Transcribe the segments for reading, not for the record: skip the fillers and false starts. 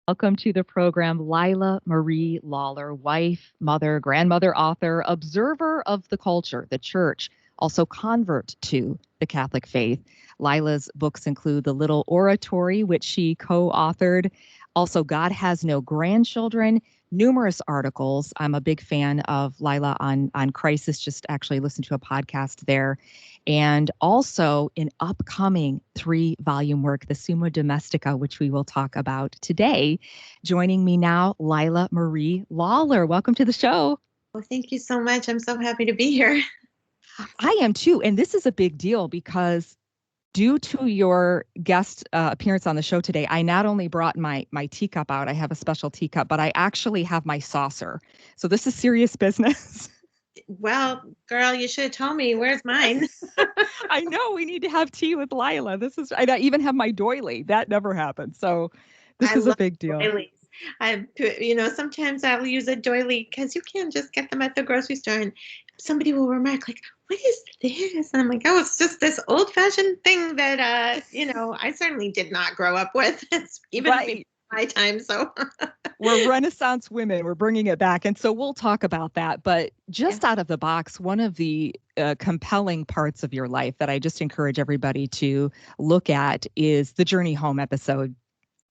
Welcome to the program, Lila Marie Lawler, wife, mother, grandmother, author, observer of the culture, the church, also convert to the Catholic faith. Lila's books include The Little Oratory, which she co-authored. Also, God Has No Grandchildren, numerous articles. I'm a big fan of Lila on crisis, just actually listened to a podcast there. And also an upcoming 3-volume work, the Summa Domestica, which we will talk about today. Joining me now, Leila Marie Lawler. Welcome to the show. Well, thank you so much. I'm so happy to be here. I am too. And this is a big deal because due to your guest appearance on the show today, I not only brought my teacup out, I have a special teacup, but I actually have my saucer. So this is serious business. Well, girl, you should have told me. Where's mine? I know we need to have tea with Lila. I even have my doily. That never happened. So this I is a love big deal. doilies. Sometimes I'll use a doily because you can't just get them at the grocery store, and somebody will remark like, "What is this?" And I'm like, "Oh, it's just this old-fashioned thing that I certainly did not grow up with. It's even Right. my time." So We're Renaissance women. We're bringing it back. And so we'll talk about that. But yeah. just out of the box, one of the compelling parts of your life that I just encourage everybody to look at is the Journey Home episode,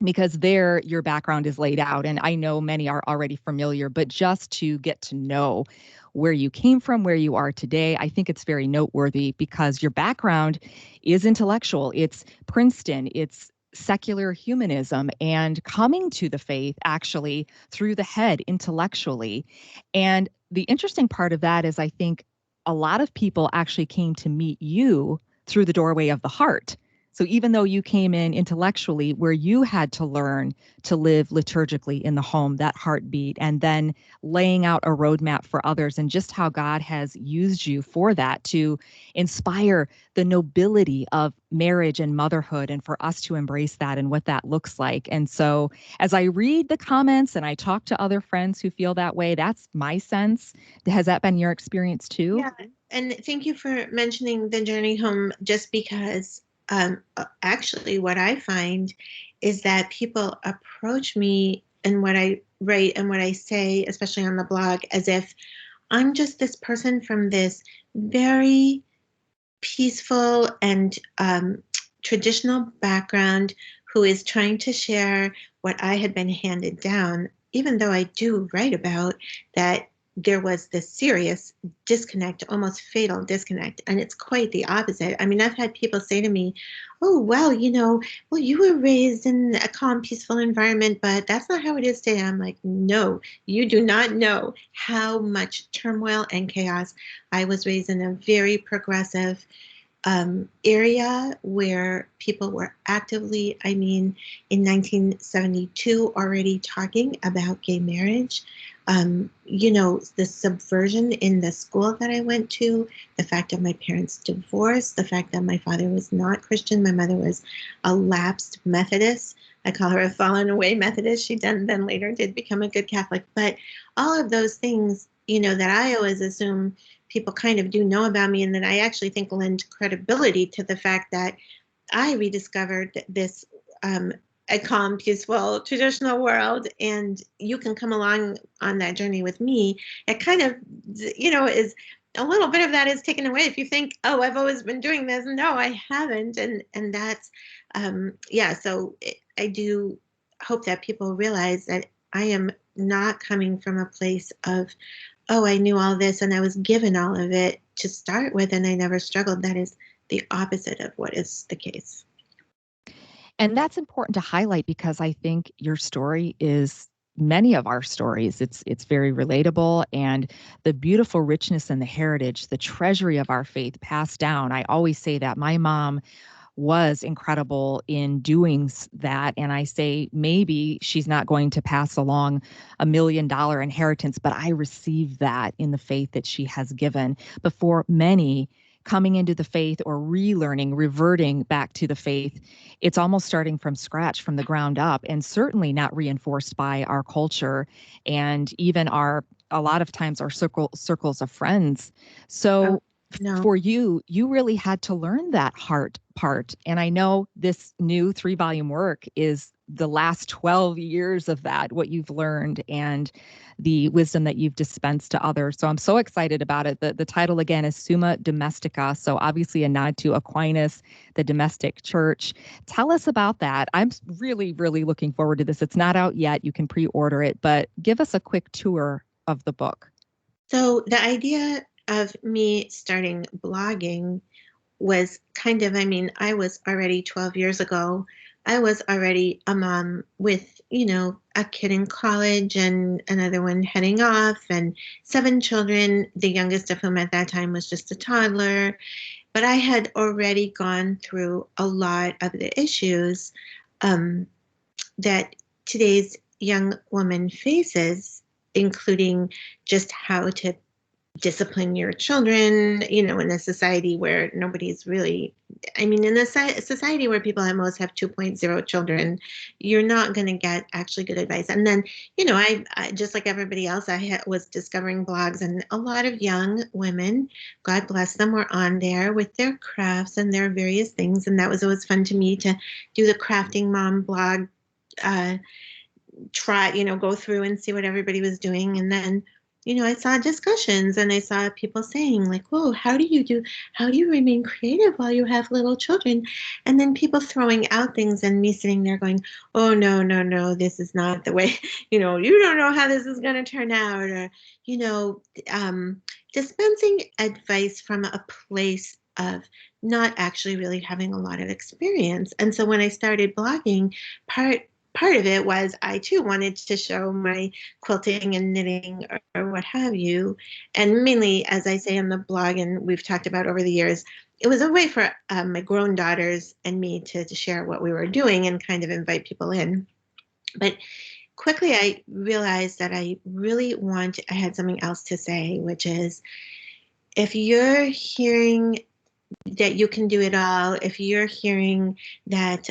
because there your background is laid out. And I know many are already familiar, but just to get to know where you came from, where you are today, I think it's very noteworthy because your background is intellectual. It's Princeton, it's secular humanism, and coming to the faith actually through the head intellectually. And the interesting part of that is I think a lot of people actually came to meet you through the doorway of the heart. So even though you came in intellectually, where you had to learn to live liturgically in the home, that heartbeat, and then laying out a roadmap for others, and just how God has used you for that to inspire the nobility of marriage and motherhood, and for us to embrace that and what that looks like. And so as I read the comments and I talk to other friends who feel that way, that's my sense. Has that been your experience too? Yeah, and thank you for mentioning the journey home, just because actually what I find is that people approach me and what I write and what I say, especially on the blog, as if I'm just this person from this very peaceful and traditional background who is trying to share what I had been handed down, even though I do write about that there was this serious disconnect, almost fatal disconnect. And it's quite the opposite. I mean, I've had people say to me, "Oh, well, well, you were raised in a calm, peaceful environment, but that's not how it is today." I'm like, "No, you do not know how much turmoil and chaos. I was raised in a very progressive area where people were actively, I mean, in 1972, already talking about gay marriage. The subversion in the school that I went to, the fact that my parents divorced, the fact that my father was not Christian, my mother was a lapsed Methodist. I call her a fallen away Methodist. She then later did become a good Catholic. But all of those things, that I always assume people kind of do know about me, and that I actually think lend credibility to the fact that I rediscovered this a calm, peaceful, traditional world, and you can come along on that journey with me. It kind of, is a little bit of that is taken away if you think, "Oh, I've always been doing this." No, I haven't, and that's, yeah. So I do hope that people realize that I am not coming from a place of, "Oh, I knew all this and I was given all of it to start with and I never struggled." That is the opposite of what is the case. And that's important to highlight because I think your story is many of our stories. It's very relatable, and the beautiful richness and the heritage, the treasury of our faith passed down. I always say that my mom was incredible in doing that. And I say, maybe she's not going to pass along $1 million inheritance, but I received that in the faith that she has given. Before many coming into the faith or relearning, reverting back to the faith, it's almost starting from scratch, from the ground up, and certainly not reinforced by our culture and even a lot of times our circles of friends. Oh, So no. for you, you really had to learn that heart part. And I know this new 3-volume work is the last 12 years of that, what you've learned and the wisdom that you've dispensed to others. So I'm so excited about it. The title again is Summa Domestica. So obviously a nod to Aquinas, the domestic church. Tell us about that. I'm really, really looking forward to this. It's not out yet. You can pre-order it, but give us a quick tour of the book. So the idea of me starting blogging was kind of, I mean, I was already 12 years ago, I was already a mom with, a kid in college and another one heading off and 7 children, the youngest of whom at that time was just a toddler. But I had already gone through a lot of the issues um, that today's young woman faces, including just how to discipline your children, in a society where nobody's really, I mean, in a society where people at most have 2.0 children, you're not going to get actually good advice. And then, I just like everybody else, I was discovering blogs, and a lot of young women, God bless them, were on there with their crafts and their various things. And that was always fun to me to do the Crafting Mom blog, go through and see what everybody was doing. And then, I saw discussions and I saw people saying like, whoa, how do you remain creative while you have little children? And then people throwing out things and me sitting there going, oh, no, no, no, this is not the way, you don't know how this is going to turn out. Or, dispensing advice from a place of not actually really having a lot of experience. And so when I started blogging, part of it was I too wanted to show my quilting and knitting or what have you. And mainly, as I say in the blog, and we've talked about over the years, it was a way for my grown daughters and me to share what we were doing and kind of invite people in. But quickly, I realized that I had something else to say, which is if you're hearing that you can do it all, if you're hearing that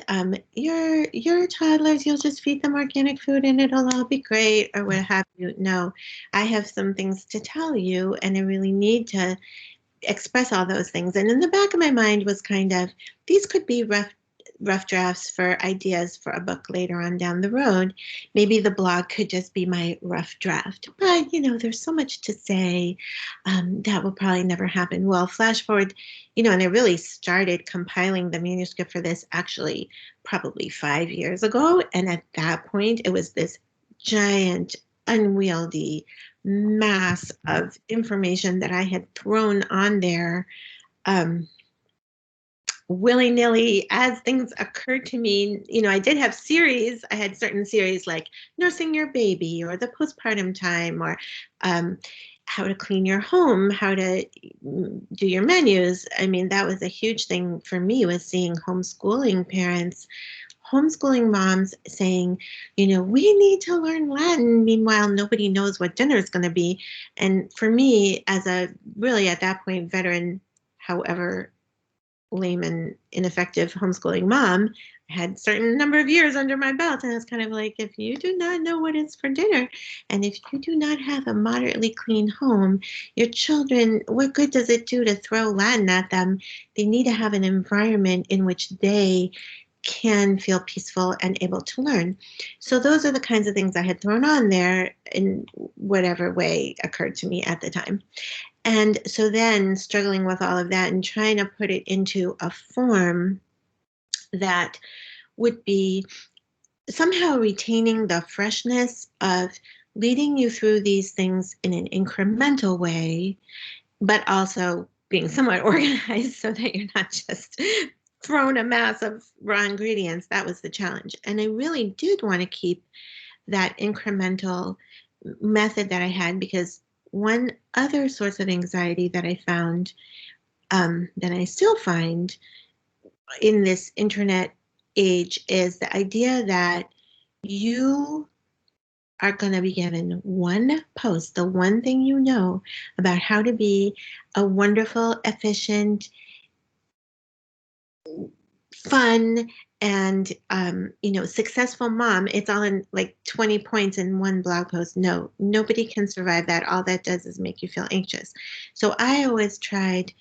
your toddlers, you'll just feed them organic food and it'll all be great or what have you. No, I have some things to tell you and I really need to express all those things. And in the back of my mind was kind of, these could be rough drafts for ideas for a book later on down the road. Maybe the blog could just be my rough draft. But, there's so much to say that will probably never happen. Well, flash forward, and I really started compiling the manuscript for this actually probably 5 years ago. And at that point, it was this giant, unwieldy mass of information that I had thrown on there. Willy-nilly as things occurred to me. I did have series. I had certain series like nursing your baby or the postpartum time or how to clean your home, how to do your menus. I mean, that was a huge thing for me, was seeing homeschooling moms saying, we need to learn Latin. Meanwhile, nobody knows what dinner is going to be. And for me, as a really at that point veteran, however lame and ineffective homeschooling mom, I had a certain number of years under my belt. And it's kind of like, if you do not know what is for dinner, and if you do not have a moderately clean home, your children, what good does it do to throw Latin at them? They need to have an environment in which they can feel peaceful and able to learn. So those are the kinds of things I had thrown on there in whatever way occurred to me at the time. And so then struggling with all of that and trying to put it into a form that would be somehow retaining the freshness of leading you through these things in an incremental way, but also being somewhat organized so that you're not just thrown a mass of raw ingredients. That was the challenge. And I really did want to keep that incremental method that I had, because one other source of anxiety that I found, that I still find in this internet age, is the idea that you are going to be given one post, the one thing you know about how to be a wonderful, efficient, fun, and successful mom. It's all in like 20 points in one blog post. No, nobody can survive that. All that does is make you feel anxious. So I always tried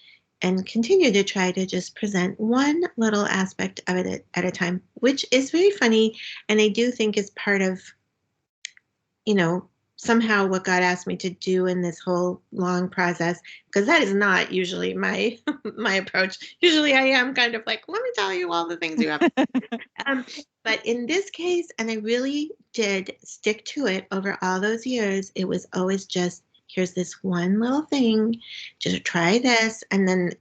and continue to try to just present one little aspect of it at a time, which is very funny. And I do think is part of, somehow what God asked me to do in this whole long process, because that is not usually my my approach. Usually I am kind of like, let me tell you all the things you have. Um, but in this case, and I really did stick to it over all those years, it was always just, here's this one little thing, just try this. And then,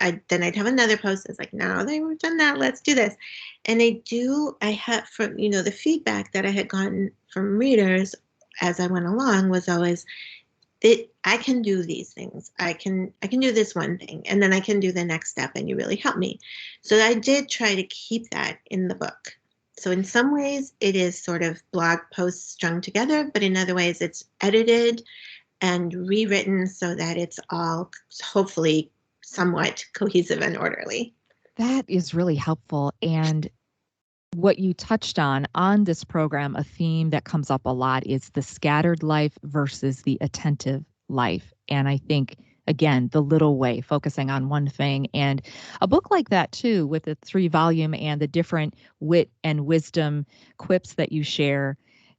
I'd have another post that's like, now that we've done that, let's do this. And I had from, the feedback that I had gotten from readers as I went along was always, I can do these things. I can do this one thing, and then I can do the next step, and you really help me. So I did try to keep that in the book. So in some ways, it is sort of blog posts strung together, but in other ways, it's edited and rewritten so that it's all hopefully somewhat cohesive and orderly. That is really helpful. And what you touched on this program, a theme that comes up a lot is the scattered life versus the attentive life. And I think, again, the little way, focusing on one thing. And a book like that, too, with the 3-volume and the different wit and wisdom quips that you share,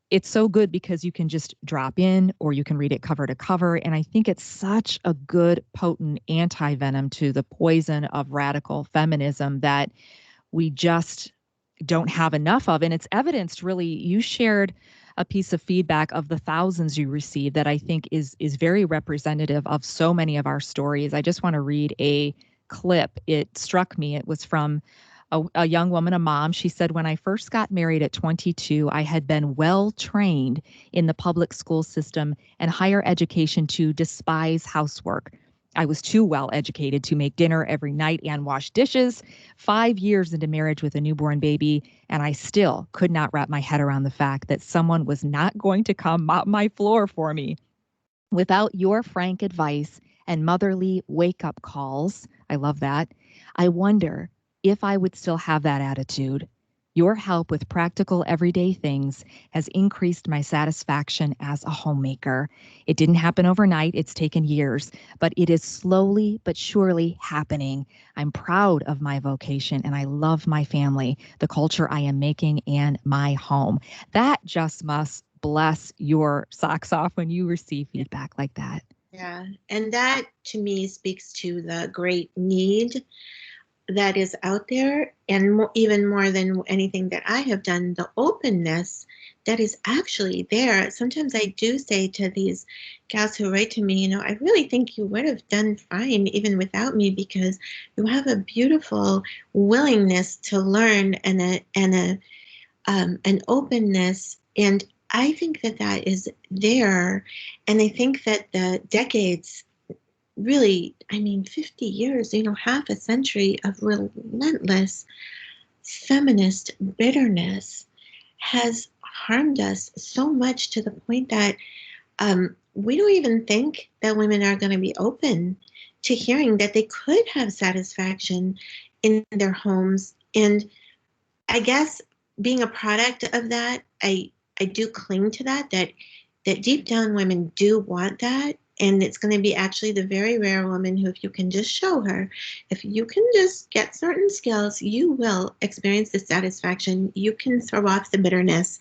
it's so good because you can just drop in or you can read it cover to cover. And I think it's such a good, potent anti-venom to the poison of radical feminism that we just don't have enough of. And it's evidenced, really. You shared a piece of feedback of the thousands you received that I think is very representative of so many of our stories. I just want to read a clip. It struck me. It was from a young woman, a mom. She said, when I first got married at 22, I had been well trained in the public school system and higher education to despise housework. I was too well educated to make dinner every night and wash dishes. 5 years into marriage with a newborn baby, and I still could not wrap my head around the fact that someone was not going to come mop my floor for me. Without your frank advice and motherly wake up calls, I love that, I wonder if I would still have that attitude. Your help with practical everyday things has increased my satisfaction as a homemaker. It didn't happen overnight, it's taken years, but it is slowly but surely happening. I'm proud of my vocation and I love my family, the culture I am making, and my home. That just must bless your socks off when you receive feedback like that. Yeah. And that to me speaks to the great need that is out there, and even more than anything that I have done, the openness that is actually there. Sometimes I do say to these gals who write to me, I really think you would have done fine even without me, because you have a beautiful willingness to learn and an openness. And I think that that is there. And I think that the decades, really, 50 years, half a century of relentless feminist bitterness has harmed us so much, to the point that we don't even think that women are going to be open to hearing that they could have satisfaction in their homes. And I guess being a product of that, I do cling to that deep down women do want that. And it's going to be actually the very rare woman who, if you can just show her, if you can just get certain skills, you will experience the satisfaction. You can throw off the bitterness,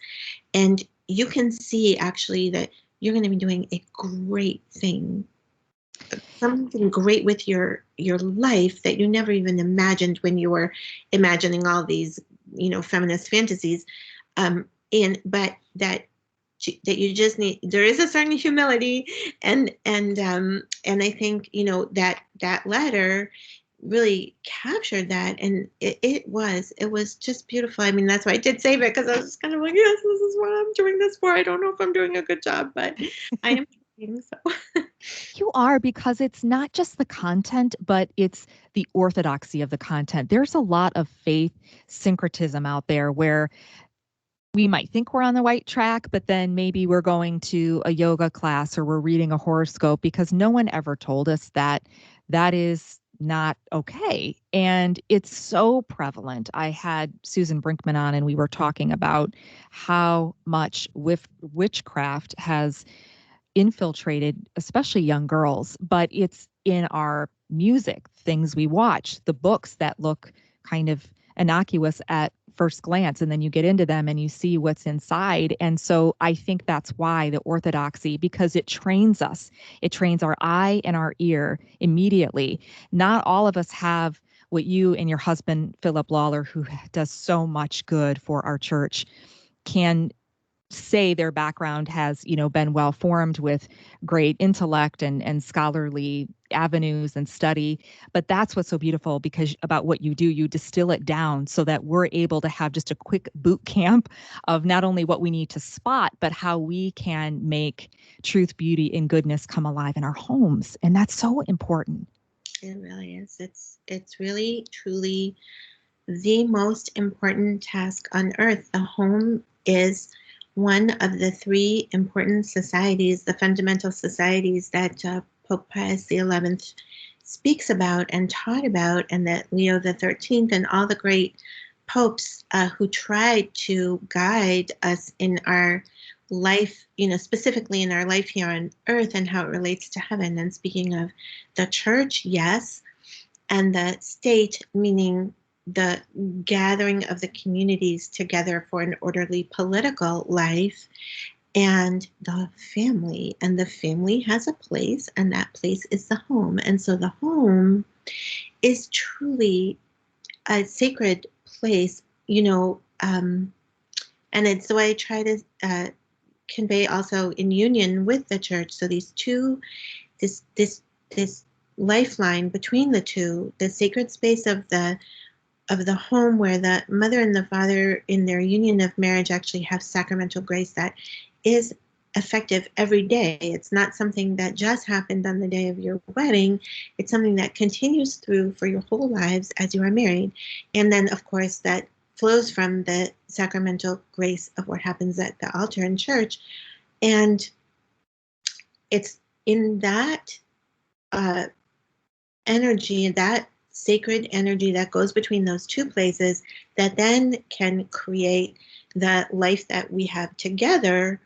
and you can see actually that you're going to be doing a great thing, something great with your life that you never even imagined when you were imagining all these, feminist fantasies. But that you just need, there is a certain humility, and I think that letter really captured that, and it was just beautiful. That's why I did save it, because I was just kind of like, yes, this is what I'm doing this for. I don't know if I'm doing a good job, but I am trying. So You are, because it's not just the content, but it's the orthodoxy of the content. There's a lot of faith syncretism out there where we might think we're on the right track, but then maybe we're going to a yoga class or we're reading a horoscope, because no one ever told us that that is not okay. And it's so prevalent. I had Susan Brinkman on and we were talking about how much with witchcraft has infiltrated, especially young girls, but it's in our music, things we watch, the books that look kind of innocuous at first glance, and then you get into them and you see what's inside. And so I think that's why the orthodoxy, because it trains us, it trains our eye and our ear immediately. Not all of us have what you and your husband, Philip Lawler, who does so much good for our church, can say their background has, been well formed with great intellect and scholarly avenues and study. But that's what's so beautiful because about what you do, you distill it down so that we're able to have just a quick boot camp of not only what we need to spot, but how we can make truth, beauty, and goodness come alive in our homes. And that's so important. It really is. It's really truly the most important task on earth. The home is one of the three important societies, the fundamental societies that Pope Pius XI speaks about and taught about, and that Leo XIII and all the great popes who tried to guide us in our life, specifically in our life here on earth and how it relates to heaven. And speaking of the church, yes, and the state, meaning the gathering of the communities together for an orderly political life, and the family. And the family has a place, and that place is the home. And so the home is truly a sacred place, and it's the way I try to convey also in union with the church. So these two, this lifeline between the two, the sacred space of the home where the mother and the father in their union of marriage actually have sacramental grace that is effective every day. It's not something that just happened on the day of your wedding. It's something that continues through for your whole lives as you are married. And then, of course, that flows from the sacramental grace of what happens at the altar in church. And it's in that energy, that sacred energy that goes between those two places that then can create the life that we have together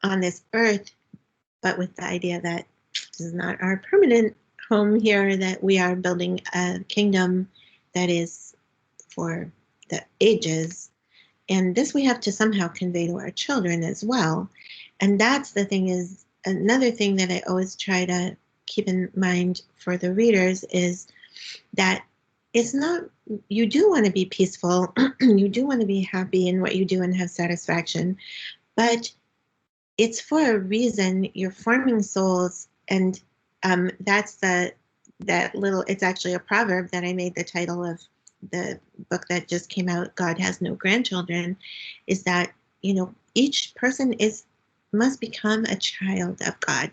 on this earth, but with the idea that this is not our permanent home here, that we are building a kingdom that is for the ages. And this we have to somehow convey to our children as well. And that's the thing, is another thing that I always try to keep in mind for the readers is that it's not, you do want to be peaceful, you do want to be happy in what you do and have satisfaction, but it's for a reason. You're forming souls, and that's it's actually a proverb that I made the title of the book that just came out, God Has No Grandchildren, is that, each person must become a child of God.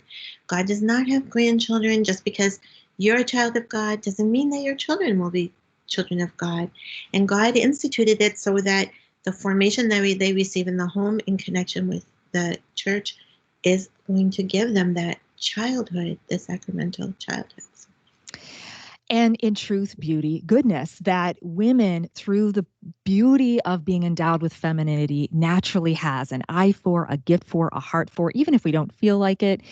God does not have grandchildren. Just because you're a child of God doesn't mean that your children will be children of God. And God instituted it so that the formation that they receive in the home in connection with the church is going to give them that childhood, the sacramental childhood. And in truth, beauty, goodness, that women, through the beauty of being endowed with femininity, naturally has an eye for, a gift for, a heart for, even if we don't feel like it.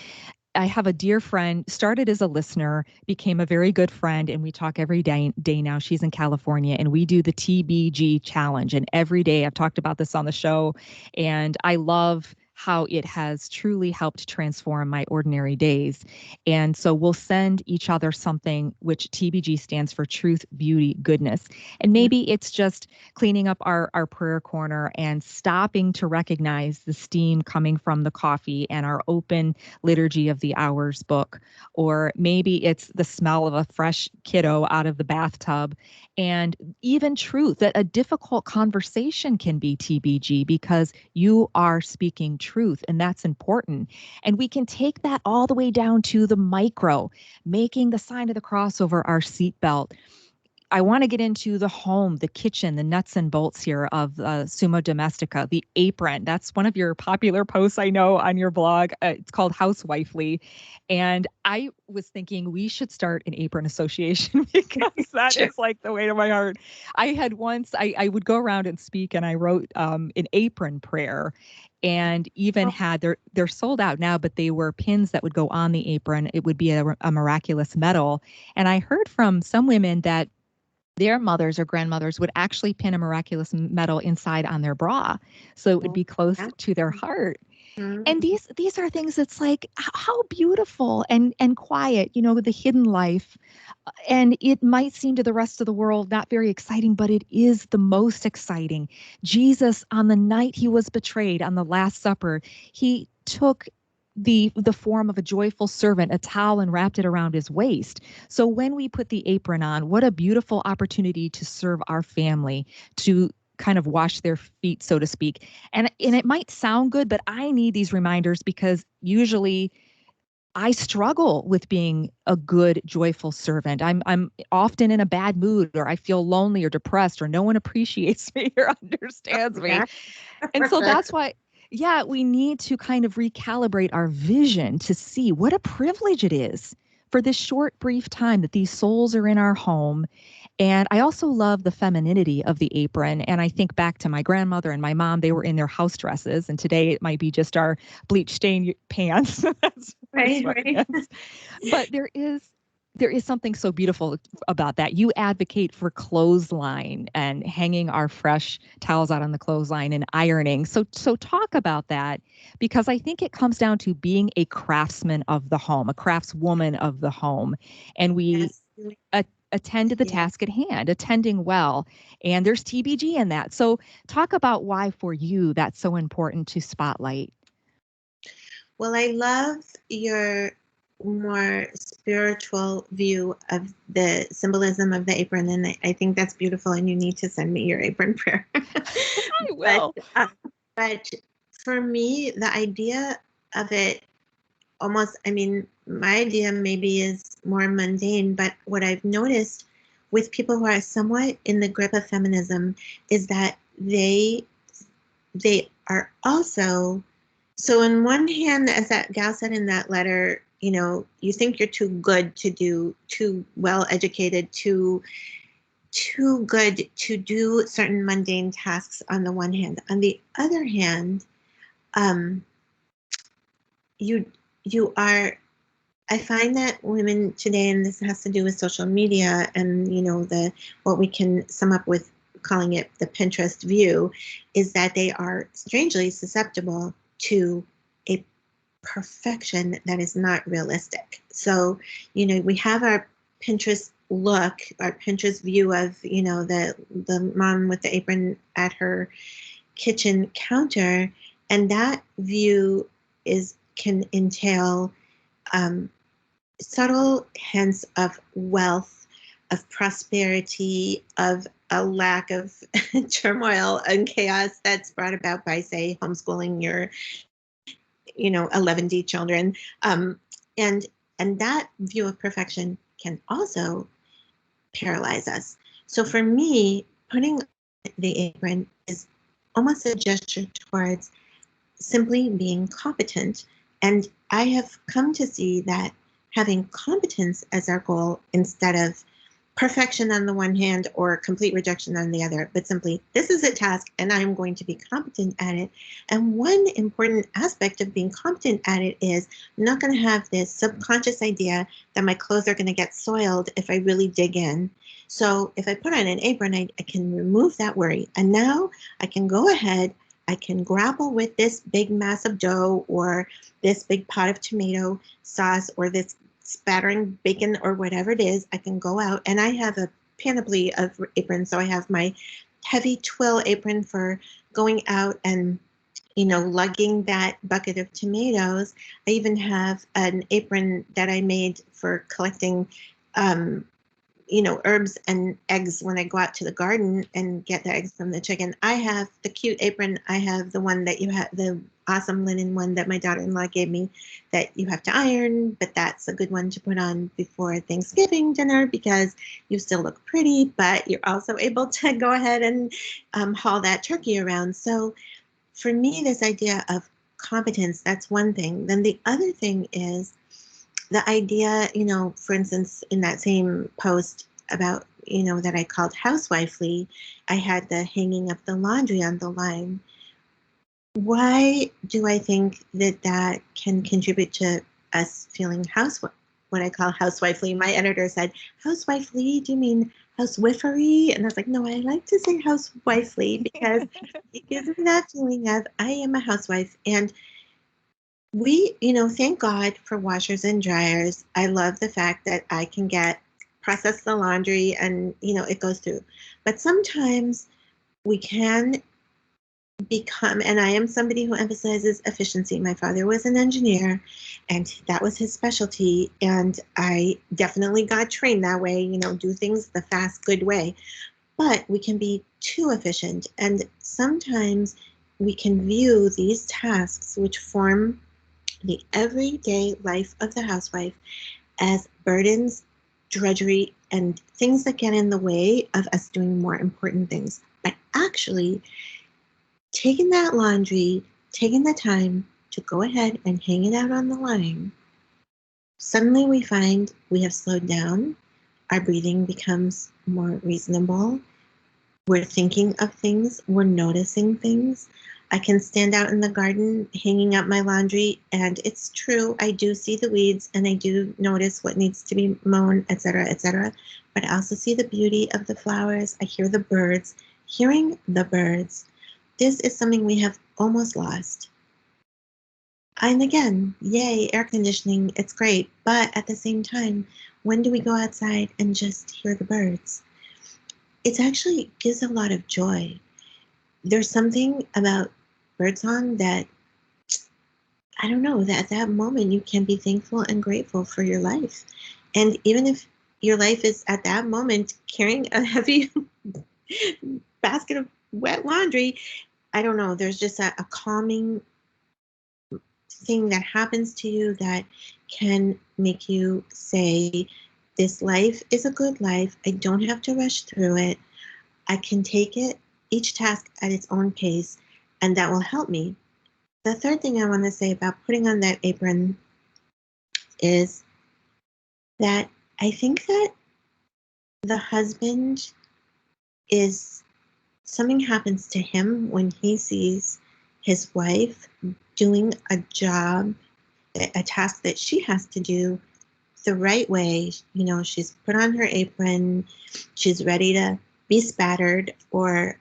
I have a dear friend, started as a listener, became a very good friend, and we talk every day now. She's in California, and we do the TBG challenge. And every day, I've talked about this on the show, and I love how it has truly helped transform my ordinary days. And so we'll send each other something, which TBG stands for truth, beauty, goodness. And maybe it's just cleaning up our prayer corner and stopping to recognize the steam coming from the coffee and our open liturgy of the hours book. Or maybe it's the smell of a fresh kiddo out of the bathtub. And even truth, that a difficult conversation can be TBG because you are speaking truth, and that's important. And we can take that all the way down to the micro, making the sign of the cross over our seatbelt. I want to get into the home, the kitchen, the nuts and bolts here of Summa Domestica, the apron. That's one of your popular posts, I know, on your blog. It's called Housewifely. And I was thinking we should start an apron association because that is like the way to my heart. I had once, I would go around and speak, and I wrote an apron prayer. and even had they're sold out now, but they were pins that would go on the apron. It would be a miraculous medal. And I heard from some women that their mothers or grandmothers would actually pin a miraculous medal inside on their bra, so it would be close to their heart. And these are things that's like how beautiful and quiet, the hidden life. And it might seem to the rest of the world not very exciting, but it is the most exciting. Jesus, on the night he was betrayed, on the Last Supper, he took the form of a joyful servant, a towel, and wrapped it around his waist. So when we put the apron on, what a beautiful opportunity to serve our family, to kind of wash their feet, so to speak. And it might sound good, but I need these reminders because usually I struggle with being a good, joyful servant. I'm often in a bad mood, or I feel lonely or depressed, or no one appreciates me or understands me. And so that's why, yeah, we need to kind of recalibrate our vision to see what a privilege it is for this short, brief time that these souls are in our home. And I also love the femininity of the apron. And I think back to my grandmother and my mom, they were in their house dresses. And today it might be just our bleach stained pants. Right. But there is something so beautiful about that. You advocate for clothesline and hanging our fresh towels out on the clothesline and ironing. So talk about that, because I think it comes down to being a craftsman of the home, a craftswoman of the home. And we attend to the task at hand, attending well. And there's TBG in that. So talk about why for you that's so important to spotlight. Well, I love your more spiritual view of the symbolism of the apron, and I think that's beautiful, and you need to send me your apron prayer. I will. But for me, the idea of it almost, my idea maybe is more mundane, but what I've noticed with people who are somewhat in the grip of feminism is that they are also, so on one hand, as that gal said in that letter, you think you're too good to do, too well educated, too good to do certain mundane tasks on the one hand. On the other hand, you are, I find that women today, and this has to do with social media and what we can sum up with calling it the Pinterest view, is that they are strangely susceptible to a perfection that is not realistic. So, we have our Pinterest look, our Pinterest view of, the mom with the apron at her kitchen counter, and that view can entail subtle hints of wealth, of prosperity, of a lack of turmoil and chaos that's brought about by, say, homeschooling your 11D children. And that view of perfection can also paralyze us. So for me, putting the apron is almost a gesture towards simply being competent. And I have come to see that having competence as our goal instead of perfection on the one hand or complete rejection on the other, but simply, this is a task and I'm going to be competent at it. And one important aspect of being competent at it is I'm not going to have this subconscious idea that my clothes are going to get soiled if I really dig in. So if I put on an apron, I can remove that worry. And now I can go ahead, I can grapple with this big mass of dough or this big pot of tomato sauce or this spattering bacon or whatever it is. I can go out, and I have a panoply of aprons. So I have my heavy twill apron for going out and lugging that bucket of tomatoes. I even have an apron that I made for collecting herbs and eggs when I go out to the garden and get the eggs from the chicken. I have the cute apron. I have the one that you have, the awesome linen one that my daughter-in-law gave me that you have to iron, but that's a good one to put on before Thanksgiving dinner because you still look pretty, but you're also able to go ahead and haul that turkey around. So for me, this idea of competence, that's one thing. Then the other thing is the idea, for instance, in that same post about, that I called housewifely, I had the hanging of the laundry on the line. Why do I think that that can contribute to us feeling what I call housewifely? My editor said, housewifely, do you mean housewifery? And I was like, no, I like to say housewifely because it gives me that feeling of I am a housewife. And thank God for washers and dryers. I love the fact that I can process the laundry and, it goes through. But sometimes we can become, and I am somebody who emphasizes efficiency. My father was an engineer and that was his specialty. And I definitely got trained that way, do things the fast, good way. But we can be too efficient. And sometimes we can view these tasks, which form the everyday life of the housewife, as burdens, drudgery, and things that get in the way of us doing more important things. But actually, taking that laundry, taking the time to go ahead and hang it out on the line, suddenly we find we have slowed down, our breathing becomes more reasonable, we're thinking of things, we're noticing things. I can stand out in the garden hanging up my laundry, and it's true, I do see the weeds and I do notice what needs to be mown, etc., etc. But I also see the beauty of the flowers. I hear the birds. Hearing the birds, this is something we have almost lost. And again, yay, air conditioning, it's great. But at the same time, when do we go outside and just hear the birds? It actually gives a lot of joy. There's something about birdsong that, I don't know, that at that moment you can be thankful and grateful for your life. And even if your life is at that moment carrying a heavy basket of wet laundry, I don't know, there's just a calming thing that happens to you that can make you say, this life is a good life. I don't have to rush through it. I can take it, each task at its own pace, and that will help me. The third thing I want to say about putting on that apron is that I think that the husband is, something happens to him when he sees his wife doing a job, a task that she has to do the right way. She's put on her apron, she's ready to be spattered or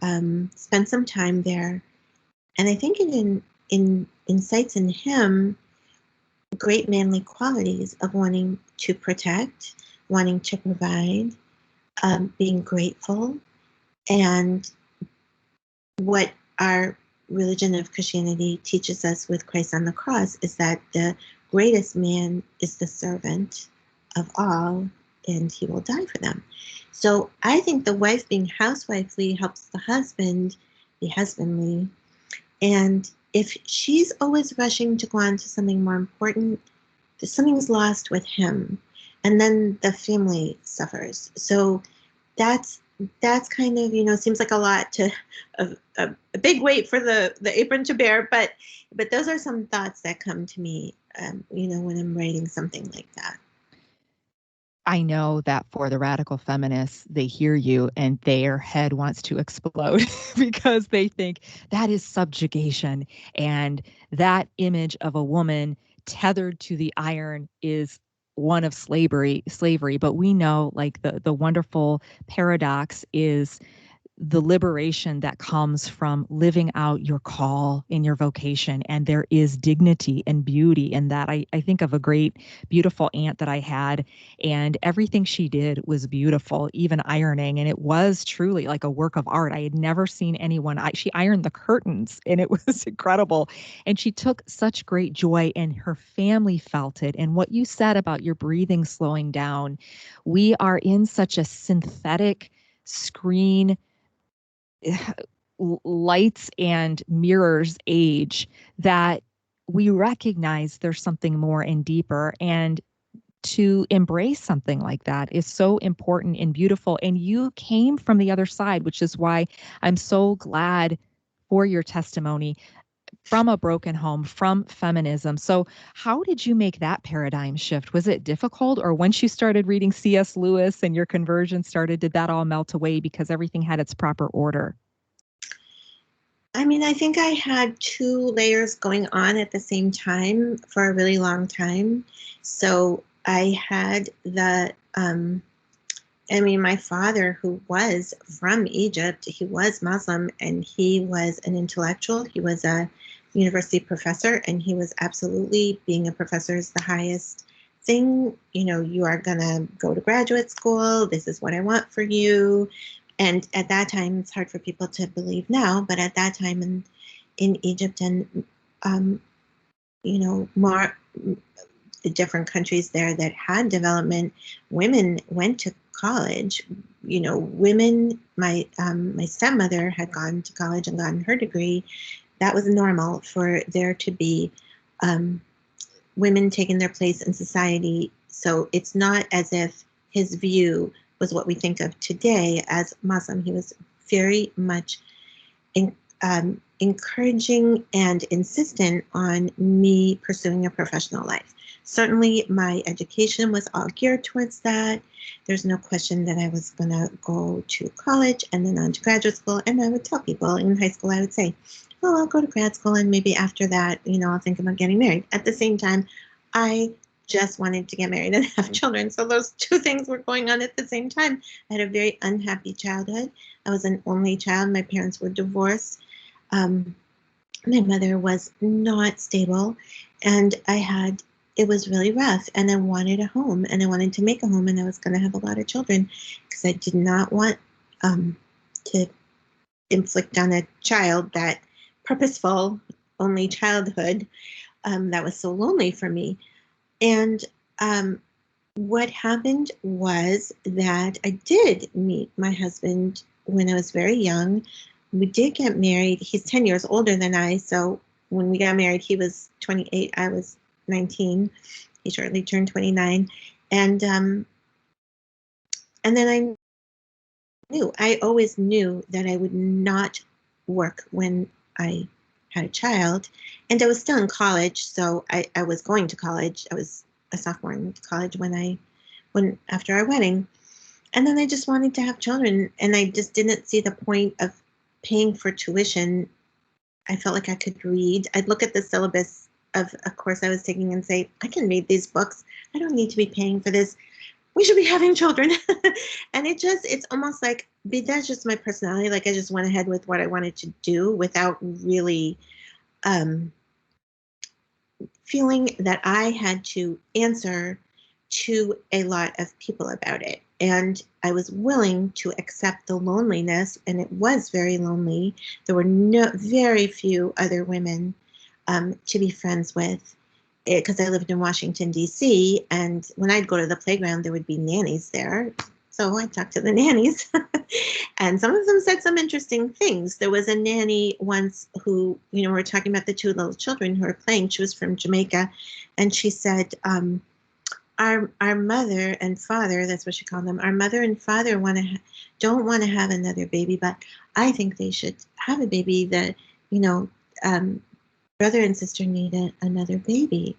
spend some time there. And I think it incites in him great manly qualities of wanting to protect, wanting to provide, being grateful. And what our religion of Christianity teaches us with Christ on the cross is that the greatest man is the servant of all, and he will die for them. So I think the wife being housewifely helps the husband be husbandly. And if she's always rushing to go on to something more important, something's lost with him. And then the family suffers. So that's kind of, seems like a lot to a big weight for the apron to bear, but those are some thoughts that come to me, when I'm writing something like that. I know that for the radical feminists, they hear you and their head wants to explode because they think that is subjugation. And that image of a woman tethered to the iron is one of slavery. But we know, like, the wonderful paradox is the liberation that comes from living out your call in your vocation. And there is dignity and beauty in that. I think of a great, beautiful aunt that I had, and everything she did was beautiful, even ironing. And it was truly like a work of art. I had never seen anyone, she ironed the curtains and it was incredible. And she took such great joy, and her family felt it. And what you said about your breathing slowing down, we are in such a synthetic screen lights and mirrors age that we recognize there's something more and deeper. And to embrace something like that is so important and beautiful. And you came from the other side, which is why I'm so glad for your testimony, from a broken home, from feminism. So how did you make that paradigm shift? Was it difficult? Or once you started reading C.S. Lewis and your conversion started, did that all melt away because everything had its proper order? I mean, I think I had two layers going on at the same time for a really long time. So I had my father, who was from Egypt, he was Muslim and he was an intellectual. He was a university professor, and he was absolutely, being a professor is the highest thing. You know, you are going to go to graduate school. This is what I want for you. And at that time, it's hard for people to believe now, but at that time in Egypt and, um, more the different countries there that had development, women went to college. You know, women. My stepmother had gone to college and gotten her degree. That was normal for there to be women taking their place in society. So it's not as if his view was what we think of today as Muslim. He was very much encouraging and insistent on me pursuing a professional life. Certainly, my education was all geared towards that. There's no question that I was going to go to college and then on to graduate school. And I would tell people in high school, I would say, well, I'll go to grad school and maybe after that, I'll think about getting married. At the same time, I just wanted to get married and have children. So those two things were going on at the same time. I had a very unhappy childhood. I was an only child. My parents were divorced. My mother was not stable, and it was really rough, and I wanted a home, and I wanted to make a home, and I was going to have a lot of children because I did not want to inflict on a child that purposeful only childhood that was so lonely for me. And what happened was that I did meet my husband when I was very young. We did get married. He's 10 years older than I. So when we got married, he was 28. I was 19. He shortly turned 29. And then I always knew that I would not work when I had a child. And I was still in college. So I was going to college. I was a sophomore in college when after our wedding. And then I just wanted to have children. And I just didn't see the point of paying for tuition. I felt like I could read. I'd look at the syllabus of a course I was taking and say, I can read these books. I don't need to be paying for this. We should be having children. And it's almost like, that's just my personality. Like I just went ahead with what I wanted to do without really feeling that I had to answer to a lot of people about it. And I was willing to accept the loneliness, and it was very lonely. There were very few other women to be friends with, because I lived in Washington, D.C., and when I'd go to the playground, there would be nannies there. So I talked to the nannies, and some of them said some interesting things. There was a nanny once who, we were talking about the two little children who were playing. She was from Jamaica, and she said, our mother and father, that's what she called them, our mother and father don't want to have another baby, but I think they should have a baby. That, brother and sister need another baby.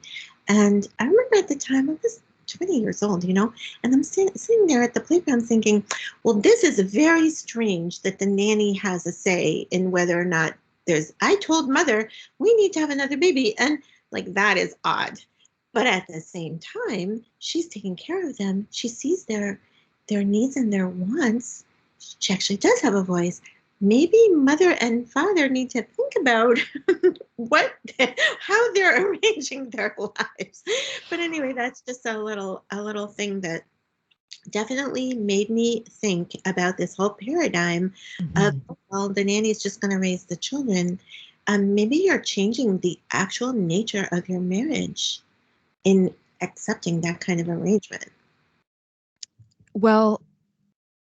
And I remember at the time I was 20 years old, and I'm sitting there at the playground thinking, well, this is very strange that the nanny has a say in whether or not I told mother we need to have another baby. And like, that is odd. But at the same time, she's taking care of them. She sees their needs and their wants. She actually does have a voice. Maybe mother and father need to think about how they're arranging their lives. But anyway, that's just a little thing that definitely made me think about this whole paradigm of, well, the nanny's just going to raise the children. Maybe you're changing the actual nature of your marriage in accepting that kind of arrangement. Well,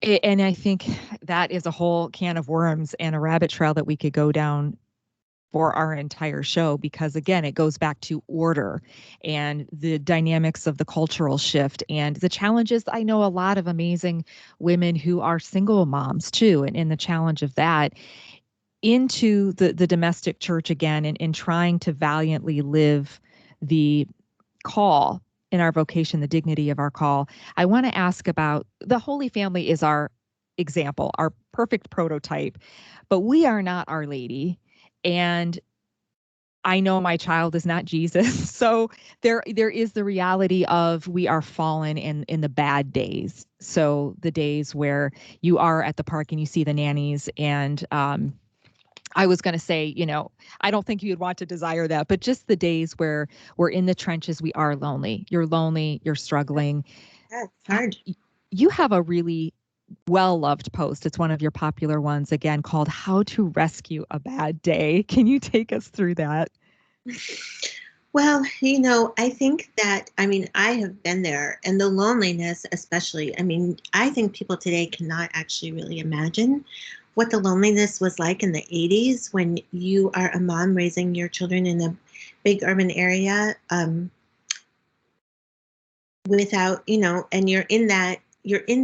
and I think that is a whole can of worms and a rabbit trail that we could go down for our entire show, because again, it goes back to order and the dynamics of the cultural shift and the challenges. I know a lot of amazing women who are single moms too, and in the challenge of that into the domestic church again, and in trying to valiantly live the call in our vocation, the dignity of our call. I want to ask about the Holy Family is our example, our perfect prototype, but we are not Our Lady. And I know my child is not Jesus. So there is the reality of we are fallen in the bad days. So the days where you are at the park and you see the nannies and I was going to say, I don't think you'd want to desire that, but just the days where we're in the trenches, we are lonely. You're lonely, you're struggling. That's hard. You have a really well-loved post. It's one of your popular ones, again, called How to Rescue a Bad Day. Can you take us through that? Well, I think that, I have been there, and the loneliness, especially. I think people today cannot actually really imagine what the loneliness was like in the 80s when you are a mom raising your children in a big urban area, without, and you're in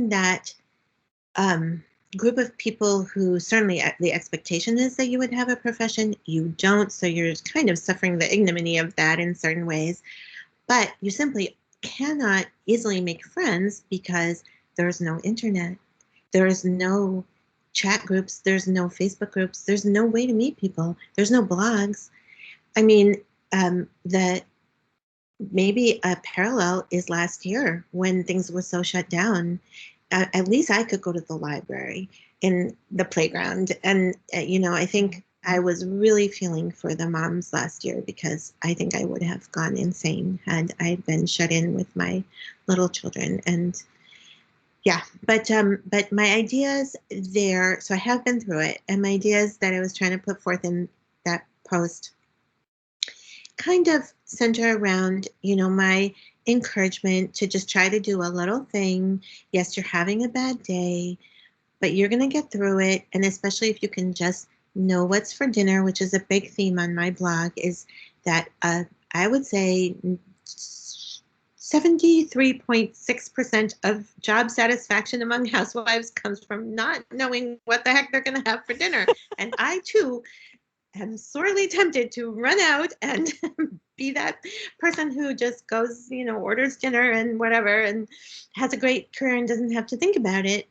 that um, group of people who certainly the expectation is that you would have a profession. You don't, so you're kind of suffering the ignominy of that in certain ways. But you simply cannot easily make friends because there's no internet. There's no chat groups. There's no Facebook groups. There's no way to meet people. There's no blogs. I mean, the maybe a parallel is last year when things were so shut down. At least I could go to the library in the playground. And, I think I was really feeling for the moms last year because I think I would have gone insane had I been shut in with my little children. And yeah, but my ideas there, so I have been through it, and my ideas that I was trying to put forth in that post kind of center around, my encouragement to just try to do a little thing. Yes, you're having a bad day, but you're going to get through it. And especially if you can just know what's for dinner, which is a big theme on my blog, is that I would say 73.6% of job satisfaction among housewives comes from not knowing what the heck they're going to have for dinner. And I, too, am sorely tempted to run out and be that person who just goes, orders dinner and whatever and has a great career and doesn't have to think about it.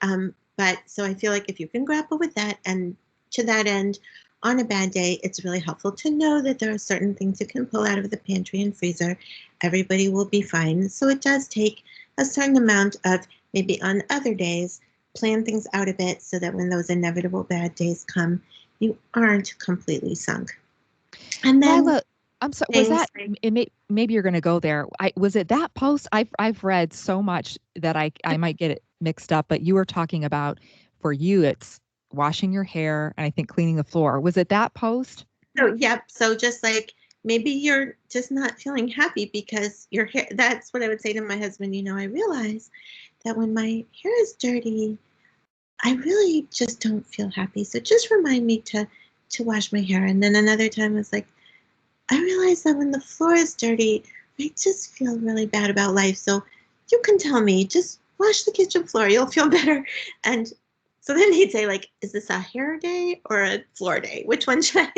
But so I feel like if you can grapple with that, and to that end, on a bad day, it's really helpful to know that there are certain things you can pull out of the pantry and freezer. Everybody will be fine. So it does take a certain amount of, maybe on other days, plan things out a bit so that when those inevitable bad days come, you aren't completely sunk. And then Leila, I'm sorry, was that maybe you're going to go there. Was it that post? I've read so much that I might get it mixed up, but you were talking about, for you, it's washing your hair and I think cleaning the floor. Was it that post? So, yep. So just like maybe you're just not feeling happy because your hair, that's what I would say to my husband. I realize that when my hair is dirty, I really just don't feel happy. So just remind me to wash my hair. And then another time I was like, I realize that when the floor is dirty, I just feel really bad about life. So you can tell me, just wash the kitchen floor. You'll feel better. And so then he'd say, like, is this a hair day or a floor day? Which one should I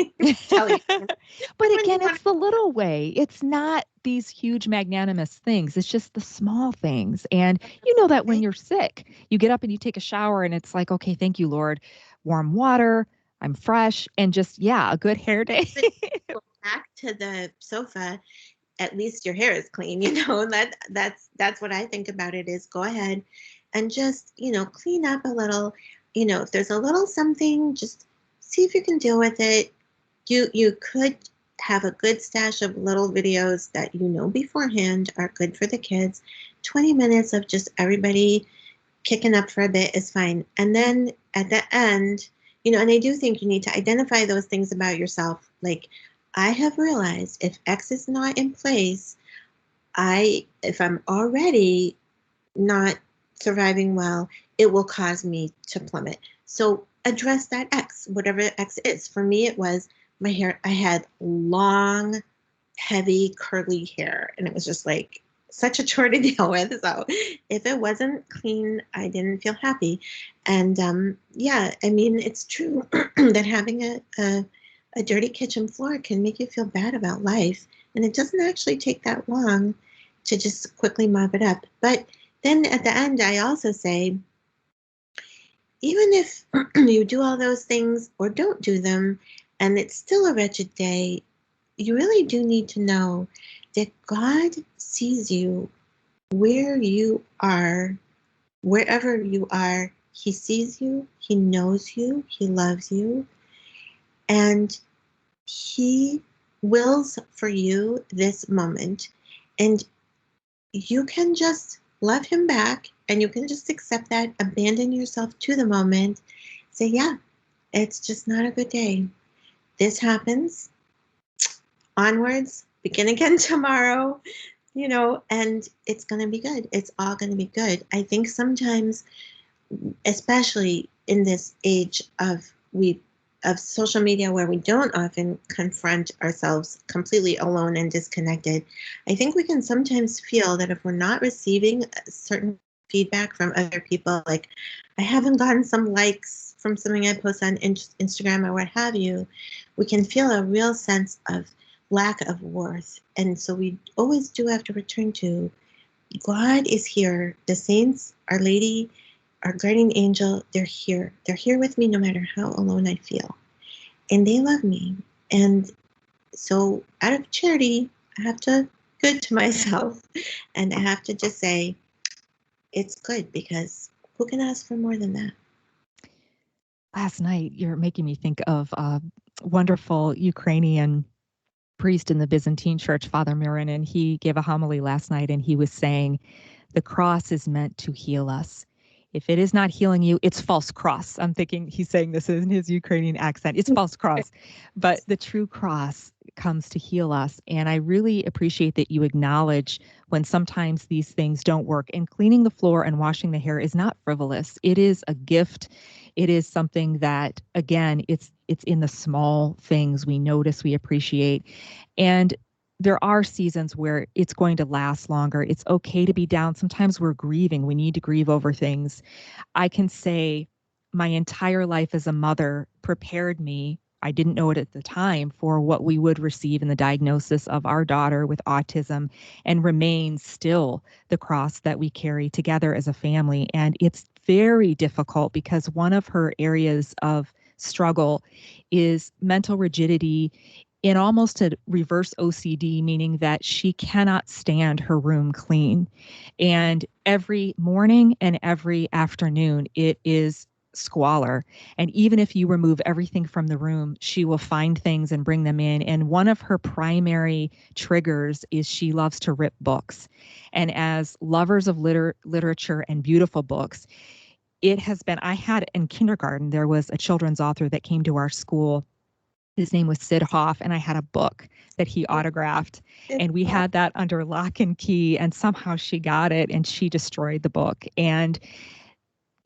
tell you? But again, it's the little way. It's not these huge magnanimous things. It's just the small things. And you know that when you're sick, you get up and you take a shower and it's like, okay, thank you, Lord. Warm water. I'm fresh. And just, yeah, a good hair day. Go back to the sofa, at least your hair is clean. That's what I think about it, is go ahead and just, clean up a little. If there's a little something, just see if you can deal with it. You could have a good stash of little videos that beforehand are good for the kids. 20 minutes of just everybody kicking up for a bit is fine. And then at the end, and I do think you need to identify those things about yourself. Like, I have realized if X is not in place, if I'm already not surviving well, it will cause me to plummet. So address that X, whatever X is. For me, it was my hair. I had long, heavy, curly hair, and it was just like such a chore to deal with. So if it wasn't clean, I didn't feel happy. And yeah, it's true that having a dirty kitchen floor can make you feel bad about life. And it doesn't actually take that long to just quickly mop it up. But then at the end, I also say, even if you do all those things or don't do them, and it's still a wretched day, you really do need to know that God sees you where you are, wherever you are. He sees you, He knows you, He loves you, and He wills for you this moment. And you can just love Him back, and you can just accept that, abandon yourself to the moment, say, yeah, it's just not a good day. This happens, onwards, begin again tomorrow, and it's going to be good. It's all going to be good. I think sometimes, especially in this age of social media, where we don't often confront ourselves completely alone and disconnected, I think we can sometimes feel that if we're not receiving certain feedback from other people, like I haven't gotten some likes from something I post on Instagram or what have you, we can feel a real sense of lack of worth. And so we always do have to return to God is here. The saints, Our Lady, our guardian angel, they're here. They're here with me no matter how alone I feel. And they love me. And so out of charity, I have to good to myself. And I have to just say, it's good, because who can ask for more than that? Last night, you're making me think of a wonderful Ukrainian priest in the Byzantine Church, Father Mirin, and he gave a homily last night, and he was saying, the cross is meant to heal us. If it is not healing you, it's false cross. I'm thinking he's saying this in his Ukrainian accent. It's false cross. But the true cross comes to heal us. And I really appreciate that you acknowledge when sometimes these things don't work. And cleaning the floor and washing the hair is not frivolous. It is a gift. It is something that, again, it's in the small things we notice, we appreciate. And there are seasons where it's going to last longer. It's okay to be down. Sometimes we're grieving. We need to grieve over things. I can say my entire life as a mother prepared me. I didn't know it at the time for what we would receive in the diagnosis of our daughter with autism, and remains still the cross that we carry together as a family. And it's very difficult because one of her areas of struggle is mental rigidity in almost a reverse OCD, meaning that she cannot stand her room clean. And every morning and every afternoon, it is squalor. And even if you remove everything from the room, she will find things and bring them in. And one of her primary triggers is she loves to rip books. And as lovers of literature and beautiful books, it has been, I had in kindergarten, there was a children's author that came to our school. His name was Sid Hoff, and I had a book that he autographed, and we had that under lock and key, and somehow she got it and she destroyed the book. And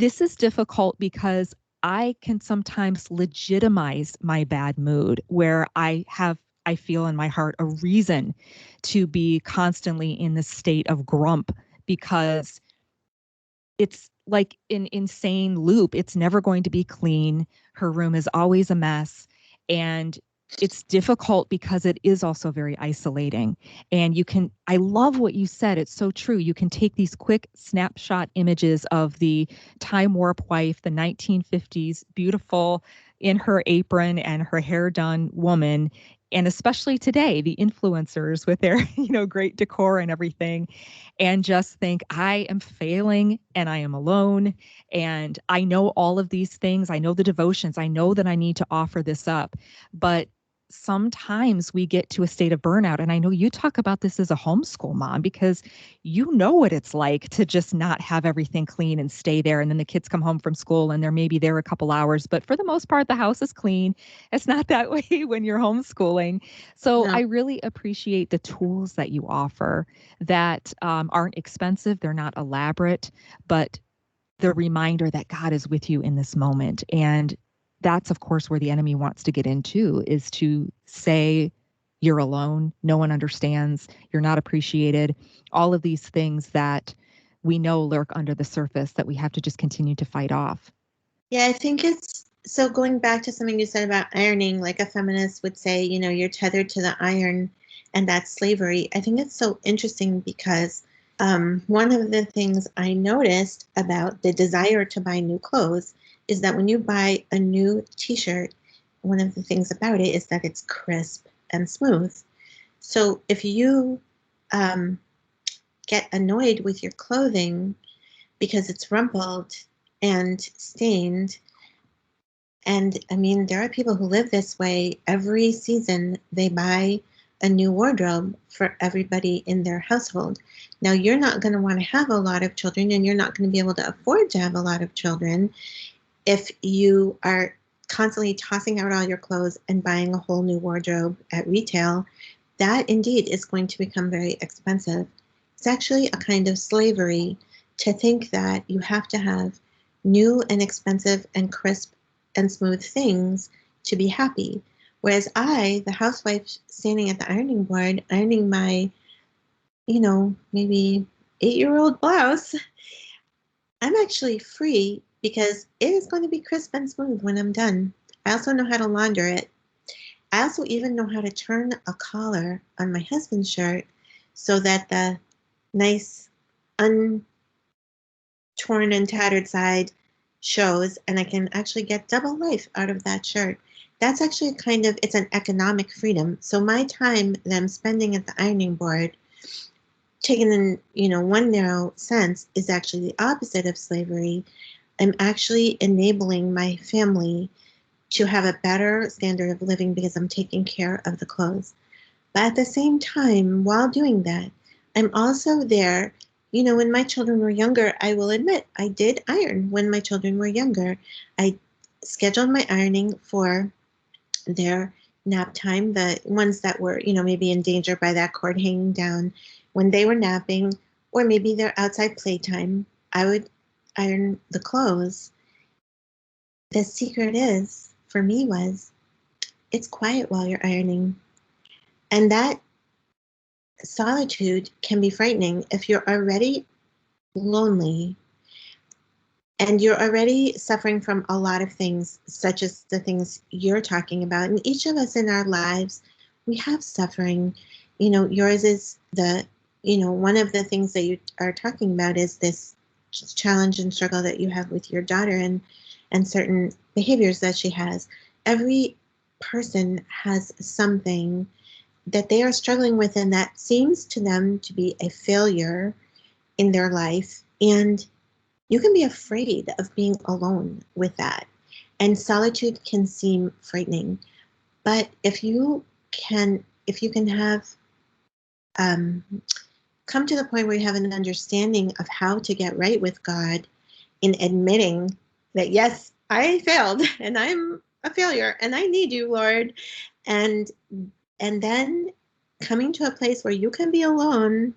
this is difficult because I can sometimes legitimize my bad mood, where I feel in my heart a reason to be constantly in this state of grump, because it's like an insane loop. It's never going to be clean. Her room is always a mess. And it's difficult because it is also very isolating. And I love what you said. It's so true. You can take these quick snapshot images of the time warp wife, the 1950s, beautiful in her apron and her hair done woman. And especially today, the influencers with their, great decor and everything, and just think, I am failing and I am alone. And I know all of these things. I know the devotions. I know that I need to offer this up. But sometimes we get to a state of burnout. And I know you talk about this as a homeschool mom, because you know what it's like to just not have everything clean and stay there. And then the kids come home from school and they're maybe there a couple hours, but for the most part, the house is clean. It's not that way when you're homeschooling. So No. I really appreciate the tools that you offer that aren't expensive. They're not elaborate, but the reminder that God is with you in this moment. And that's, of course, where the enemy wants to get into, is to say you're alone, no one understands, you're not appreciated, all of these things that we know lurk under the surface that we have to just continue to fight off. Yeah, I think it's so, going back to something you said about ironing, like a feminist would say, you're tethered to the iron, and that's slavery. I think it's so interesting because one of the things I noticed about the desire to buy new clothes is that when you buy a new t-shirt, one of the things about it is that it's crisp and smooth. So if you get annoyed with your clothing because it's rumpled and stained, and I mean, there are people who live this way. Every season, they buy a new wardrobe for everybody in their household. Now, you're not going to want to have a lot of children, and you're not going to be able to afford to have a lot of children if you are constantly tossing out all your clothes and buying a whole new wardrobe at retail. That indeed is going to become very expensive. It's actually a kind of slavery to think that you have to have new and expensive and crisp and smooth things to be happy. Whereas I, the housewife standing at the ironing board, ironing my, maybe 8-year-old blouse, I'm actually free because it is going to be crisp and smooth when I'm done. I also know how to launder it. I also even know how to turn a collar on my husband's shirt so that the nice, untorn and tattered side shows, and I can actually get double life out of that shirt. That's actually it's an economic freedom. So my time that I'm spending at the ironing board, taken in, one narrow sense, is actually the opposite of slavery. I'm actually enabling my family to have a better standard of living because I'm taking care of the clothes. But at the same time, while doing that, I'm also there. When my children were younger, I will admit I did iron when my children were younger. I scheduled my ironing for their nap time, the ones that were, maybe in danger by that cord hanging down when they were napping, or maybe their outside playtime. I would iron the clothes. The secret for me, it's quiet while you're ironing. And that solitude can be frightening if you're already lonely and you're already suffering from a lot of things, such as the things you're talking about. And each of us in our lives, we have suffering. Yours is one of the things that you are talking about is this challenge and struggle that you have with your daughter and certain behaviors that she has. Every person has something that they are struggling with and that seems to them to be a failure in their life. And you can be afraid of being alone with that. And solitude can seem frightening. But if you can have come to the point where you have an understanding of how to get right with God in admitting that, yes, I failed and I'm a failure and I need you, Lord. And then coming to a place where you can be alone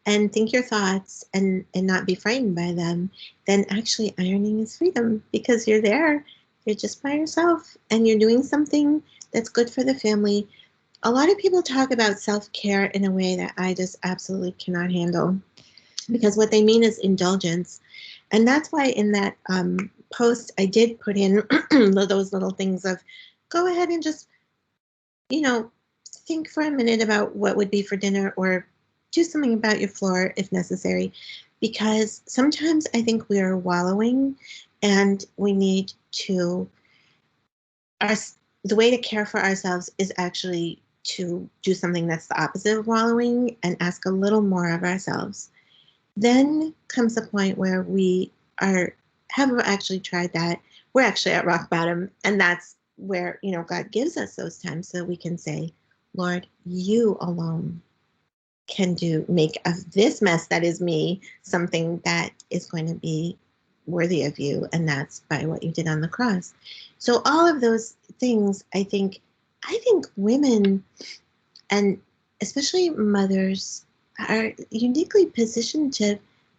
and think your thoughts and not be frightened by them, then actually ironing is freedom because you're there. You're just by yourself and you're doing something that's good for the family. A lot of people talk about self-care in a way that I just absolutely cannot handle because what they mean is indulgence. And that's why in that post, I did put in those little things of go ahead and just, think for a minute about what would be for dinner or do something about your floor if necessary. Because sometimes I think we are wallowing and we need to, the way to care for ourselves is actually to do something that's the opposite of wallowing and ask a little more of ourselves. Then comes the point where we have actually tried that. We're actually at rock bottom. And that's where, God gives us those times so we can say, Lord, you alone can make of this mess that is me something that is going to be worthy of you. And that's by what you did on the cross. So all of those things, I think women and especially mothers are uniquely positioned to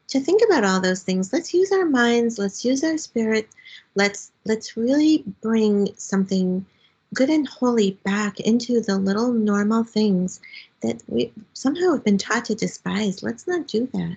think about all those things. Let's use our minds. Let's use our spirit. Let's really bring something good and holy back into the little normal things that we somehow have been taught to despise. Let's not do that.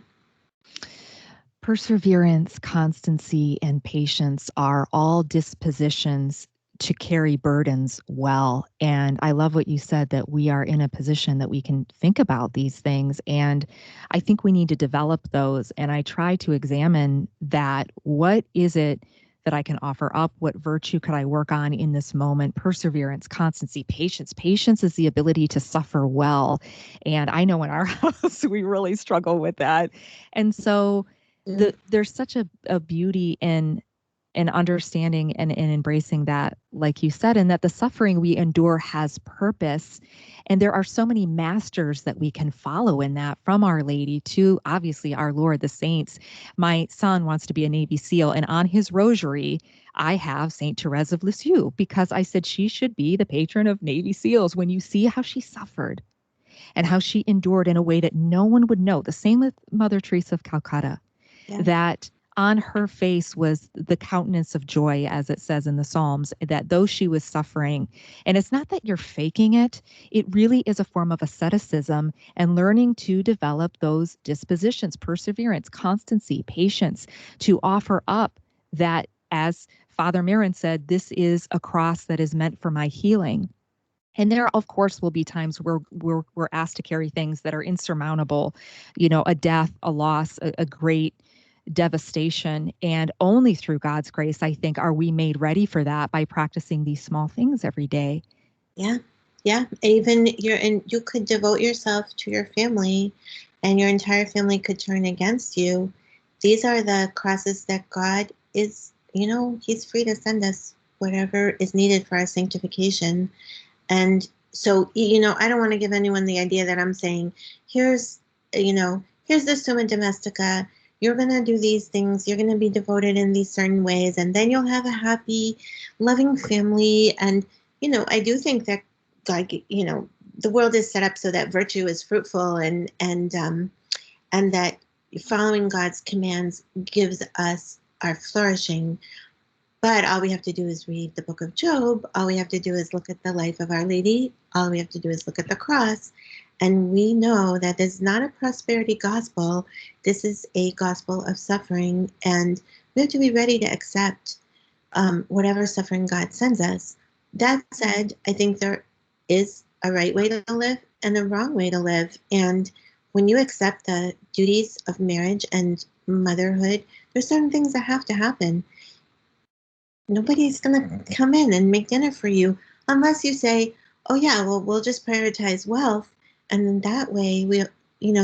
Perseverance, constancy, and patience are all dispositions to carry burdens well. And I love what you said, that we are in a position that we can think about these things. And I think we need to develop those. And I try to examine that. What is it that I can offer up? What virtue could I work on in this moment? Perseverance, constancy, patience. Patience is the ability to suffer well. And I know in our house, we really struggle with that. And so there's such a beauty in understanding and embracing that, like you said, and that the suffering we endure has purpose. And there are so many masters that we can follow in that, from Our Lady to obviously our Lord, the saints. My son wants to be a Navy SEAL, and on his rosary, I have Saint Therese of Lisieux, because I said she should be the patron of Navy SEALs. When you see how she suffered and how she endured in a way that no one would know. The same with Mother Teresa of Calcutta, that on her face was the countenance of joy, as it says in the Psalms, that though she was suffering, and it's not that you're faking it, it really is a form of asceticism and learning to develop those dispositions, perseverance, constancy, patience, to offer up that, as Father Marin said, this is a cross that is meant for my healing. And there, of course, will be times where we're asked to carry things that are insurmountable, a death, a loss, a great devastation. And only through God's grace, I think, are we made ready for that by practicing these small things every day. Yeah. Yeah. Even you could devote yourself to your family and your entire family could turn against you. These are the crosses that God is, he's free to send us whatever is needed for our sanctification. And so, I don't want to give anyone the idea that I'm saying, here's the Summa Domestica. You're going to do these things. You're going to be devoted in these certain ways. And then you'll have a happy, loving family. And, I do think that God, the world is set up so that virtue is fruitful and that following God's commands gives us our flourishing. But all we have to do is read the book of Job. All we have to do is look at the life of Our Lady. All we have to do is look at the cross. And we know that this is not a prosperity gospel. This is a gospel of suffering. And we have to be ready to accept whatever suffering God sends us. That said, I think there is a right way to live and a wrong way to live. And when you accept the duties of marriage and motherhood, there's certain things that have to happen. Nobody's going to come in and make dinner for you unless you say, oh yeah, well, we'll just prioritize wealth. And then that way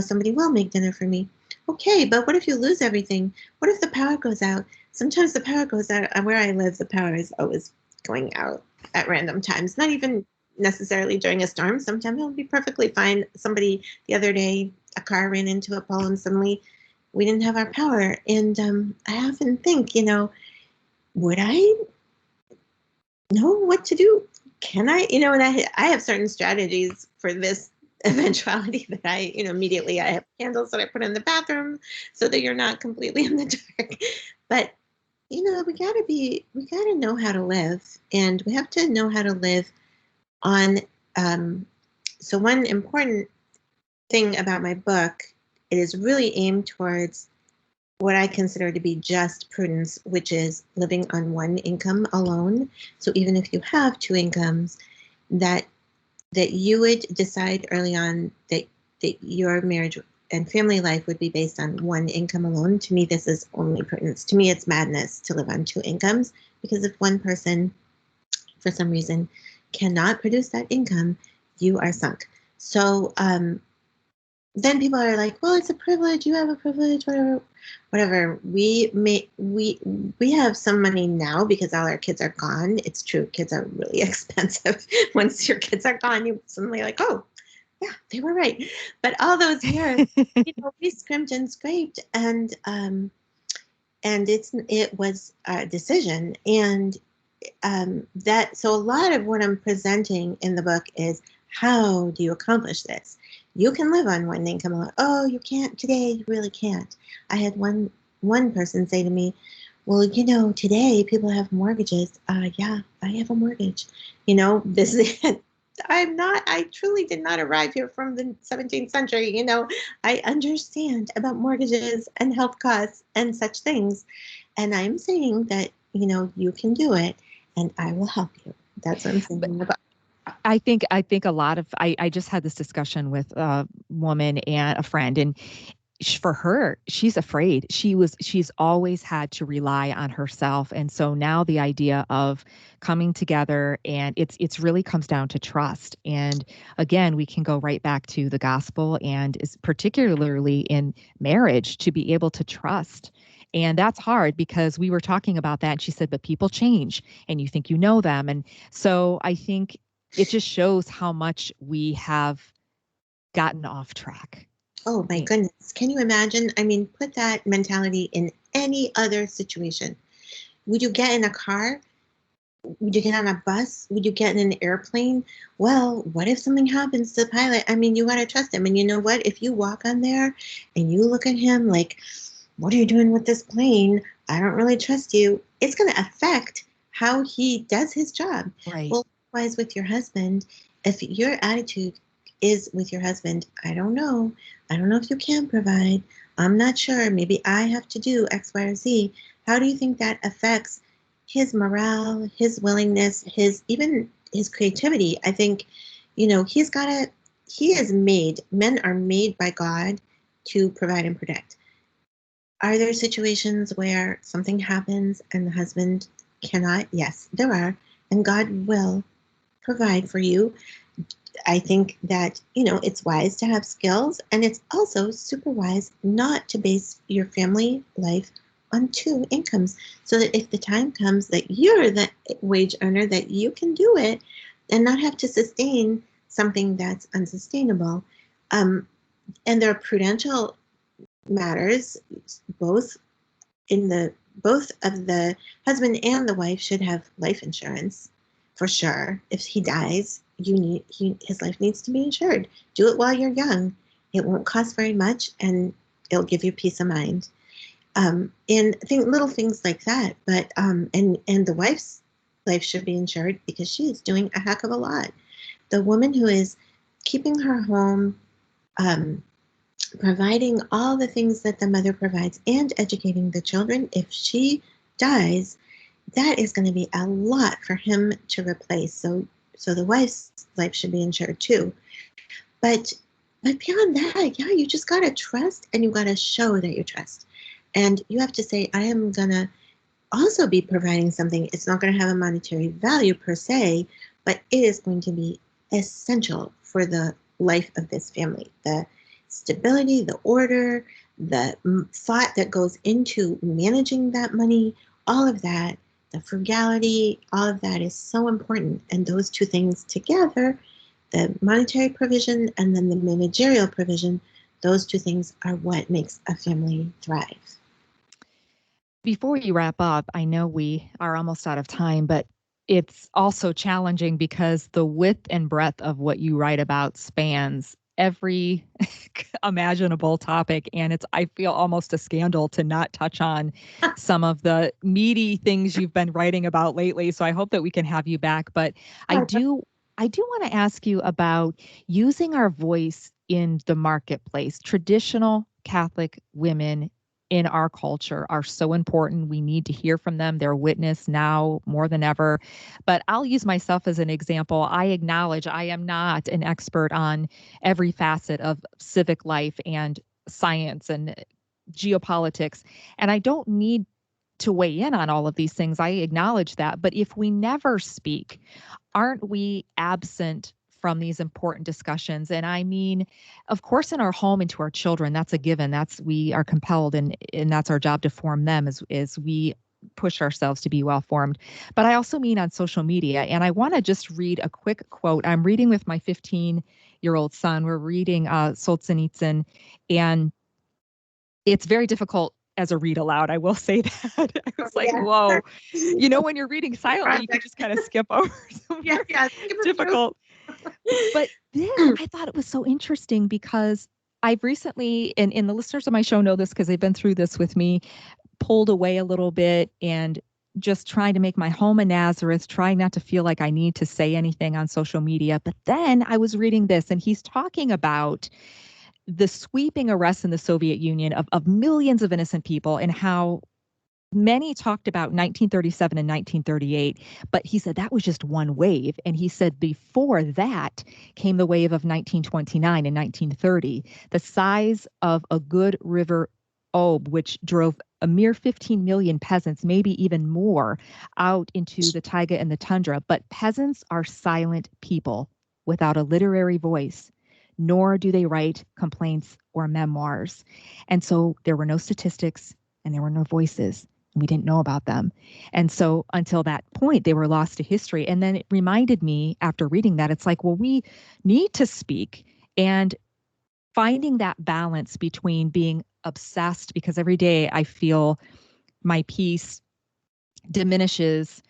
somebody will make dinner for me. Okay, but what if you lose everything? What if the power goes out? Sometimes the power goes out. Where I live, the power is always going out at random times, not even necessarily during a storm. Sometimes it'll be perfectly fine. Somebody the other day, a car ran into a pole and suddenly we didn't have our power. And I often think, would I know what to do? Can I, and I have certain strategies for this eventuality that I, immediately I have candles that I put in the bathroom so that you're not completely in the dark. But, we gotta know how to live, and we have to know how to live on. So one important thing about my book, it is really aimed towards what I consider to be just prudence, which is living on one income alone. So even if you have two incomes, that you would decide early on that your marriage and family life would be based on one income alone. To me, this is only prudence. To me, it's madness to live on two incomes, because if one person, for some reason, cannot produce that income, you are sunk. So then people are like, well, it's a privilege. You have a privilege, whatever. We have some money now because all our kids are gone. It's true. Kids are really expensive. Once your kids are gone, you suddenly like, oh, yeah, they were right. But all those years, we scrimped and scraped, and it was a decision. And so a lot of what I'm presenting in the book is, how do you accomplish this? You can live on one income alone. Oh, you can't today. You really can't. I had one person say to me, well, today people have mortgages. Yeah, I have a mortgage. I truly did not arrive here from the 17th century. I understand about mortgages and health costs and such things. And I'm saying that, you can do it, and I will help you. That's what I'm saying in the book. I think a lot of, I just had this discussion with a woman and a friend, and for her, she's afraid. She's always had to rely on herself. And so now the idea of coming together, and it's really comes down to trust. And again, we can go right back to the gospel, and is particularly in marriage, to be able to trust. And that's hard because we were talking about that. And she said, but people change and you think you know them. And so I think it just shows how much we have gotten off track. Oh my Right. goodness. Can you imagine? I mean, put that mentality in any other situation. Would you get in a car? Would you get on a bus? Would you get in an airplane? Well, what if something happens to the pilot? I mean, you got to trust him. And you know what? If you walk on there and you look at him like, what are you doing with this plane? I don't really trust you. It's going to affect how he does his job. Right. Well, likewise with your husband, if your attitude is with your husband, I don't know. I don't know if you can provide. I'm not sure. Maybe I have to do X, Y, or Z. How do you think that affects his morale, his willingness, his even his creativity? I think, he is made, men are made by God to provide and protect. Are there situations where something happens and the husband cannot? Yes, there are. And God will provide for you. I think that, it's wise to have skills, and it's also super wise not to base your family life on two incomes, so that if the time comes that you're the wage earner, that you can do it and not have to sustain something that's unsustainable. Um, and there are prudential matters, both both of the husband and the wife should have life insurance for sure. If he dies, his life needs to be insured. Do it while you're young. It won't cost very much, and it'll give you peace of mind. And think little things like that. But and the wife's life should be insured because she is doing a heck of a lot. The woman who is keeping her home, um, providing all the things that the mother provides, and educating the children, if she dies, that is going to be a lot for him to replace. So the wife's life should be insured too. But beyond that, yeah, you just gotta trust, and you gotta show that you trust. And you have to say, I am gonna also be providing something. It's not gonna have a monetary value per se, but it is going to be essential for the life of this family. The stability, the order, the thought that goes into managing that money, all of that, the frugality, all of that is so important. And those two things together, the monetary provision and then the managerial provision, those two things are what makes a family thrive. Before you wrap up, I know we are almost out of time, but it's also challenging because the width and breadth of what you write about spans every imaginable topic. And I feel almost a scandal to not touch on some of the meaty things you've been writing about lately. So I hope that we can have you back. But I do, I do want to ask you about using our voice in the marketplace. Traditional Catholic women in our culture are so important. We need to hear from them, their witness now more than ever. But I'll use myself as an example. I acknowledge I am not an expert on every facet of civic life and science and geopolitics. And I don't need to weigh in on all of these things. I acknowledge that. But if we never speak, aren't we absent from these important discussions? And I mean, of course, in our home and to our children, that's a given. That's we are compelled, and that's our job to form them as we push ourselves to be well formed. But I also mean on social media. And I want to just read a quick quote. I'm reading with my 15-year-old son. We're reading Solzhenitsyn, and it's very difficult as a read aloud. I will say that. I Oh, was like, yeah. whoa. When you're reading silently, you can Project. just kind of skip over some Yeah, more yeah. Skip it through. difficult. But this, I thought it was so interesting because I've recently, and the listeners of my show know this because they've been through this with me, pulled away a little bit and just trying to make my home a Nazareth, trying not to feel like I need to say anything on social media. But then I was reading this, and he's talking about the sweeping arrests in the Soviet Union of millions of innocent people, and how many talked about 1937 and 1938, but he said that was just one wave. And he said before that came the wave of 1929 and 1930, the size of a good river Ob, which drove a mere 15 million peasants, maybe even more, out into the taiga and the tundra. But peasants are silent people without a literary voice, nor do they write complaints or memoirs. And so there were no statistics and there were no voices. We didn't know about them. And so until that point, they were lost to history. And then it reminded me after reading that, it's like, well, we need to speak, and finding that balance between being obsessed, because every day I feel my peace diminishes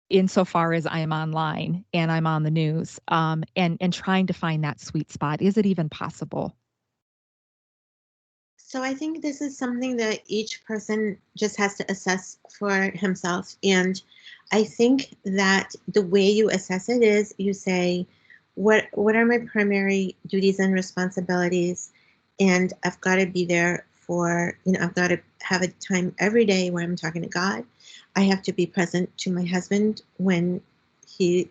insofar as I'm online and I'm on the news, and trying to find that sweet spot. Is it even possible? So I think this is something that each person just has to assess for himself. And I think that the way you assess it is you say, what are my primary duties and responsibilities? And I've got to be there for, I've got to have a time every day where I'm talking to God. I have to be present to my husband when he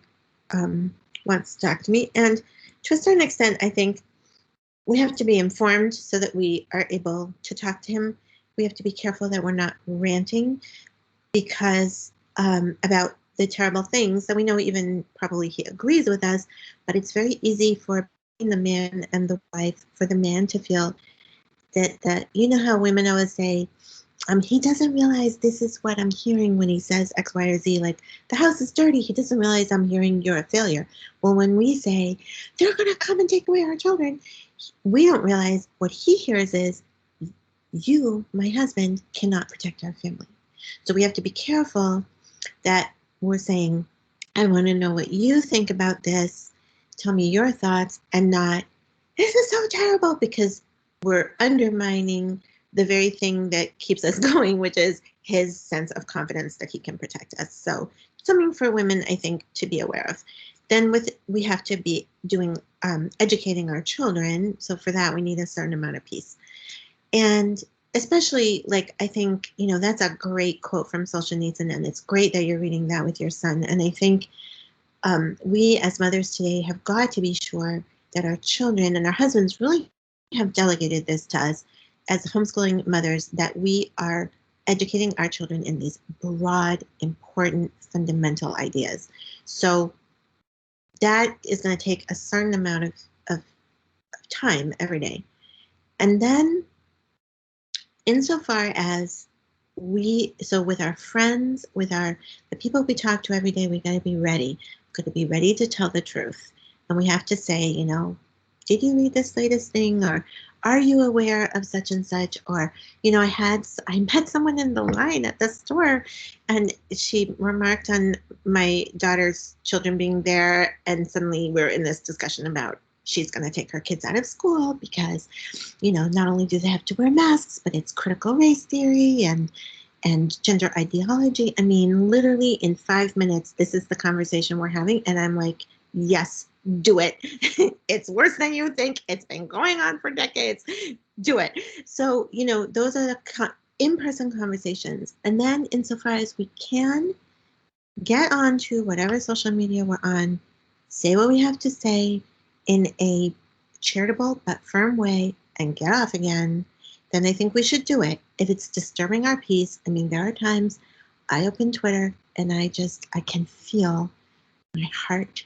wants to talk to me. And to a certain extent, I think we have to be informed so that we are able to talk to him. We have to be careful that we're not ranting because about the terrible things that we know, even probably he agrees with us, but it's very easy for the man and the wife, for the man to feel that you know how women always say, he doesn't realize this is what I'm hearing when he says X, Y, or Z. Like, the house is dirty. He doesn't realize I'm hearing you're a failure. Well, when we say, they're going to come and take away our children, we don't realize what he hears is, you, my husband, cannot protect our family. So we have to be careful that we're saying, I want to know what you think about this. Tell me your thoughts, and not, this is so terrible, because we're undermining the very thing that keeps us going, which is his sense of confidence that he can protect us. So something for women, I think, to be aware of. Then we have to be doing educating our children. So for that, we need a certain amount of peace. And especially, like, I think, that's a great quote from Solzhenitsyn, and it's great that you're reading that with your son. And I think we as mothers today have got to be sure that our children and our husbands really have delegated this to us as homeschooling mothers, that we are educating our children in these broad, important, fundamental ideas. So that is going to take a certain amount of time every day. And then insofar as so with our friends, with the people we talk to every day, we got to be ready. We've got to be ready to tell the truth. And we have to say, did you read this latest thing? Or are you aware of such and such? Or, I met someone in the line at the store, and she remarked on my daughter's children being there. And suddenly we're in this discussion about she's going to take her kids out of school because, not only do they have to wear masks, but it's critical race theory and gender ideology. I mean, literally in 5 minutes, this is the conversation we're having. And I'm like, yes, do it. It's worse than you think. It's been going on for decades. Do it. So, those are the in-person conversations. And then insofar as we can, get on to whatever social media we're on, say what we have to say in a charitable but firm way, and get off again, then I think we should do it. If it's disturbing our peace, I mean, there are times I open Twitter and I can feel my heart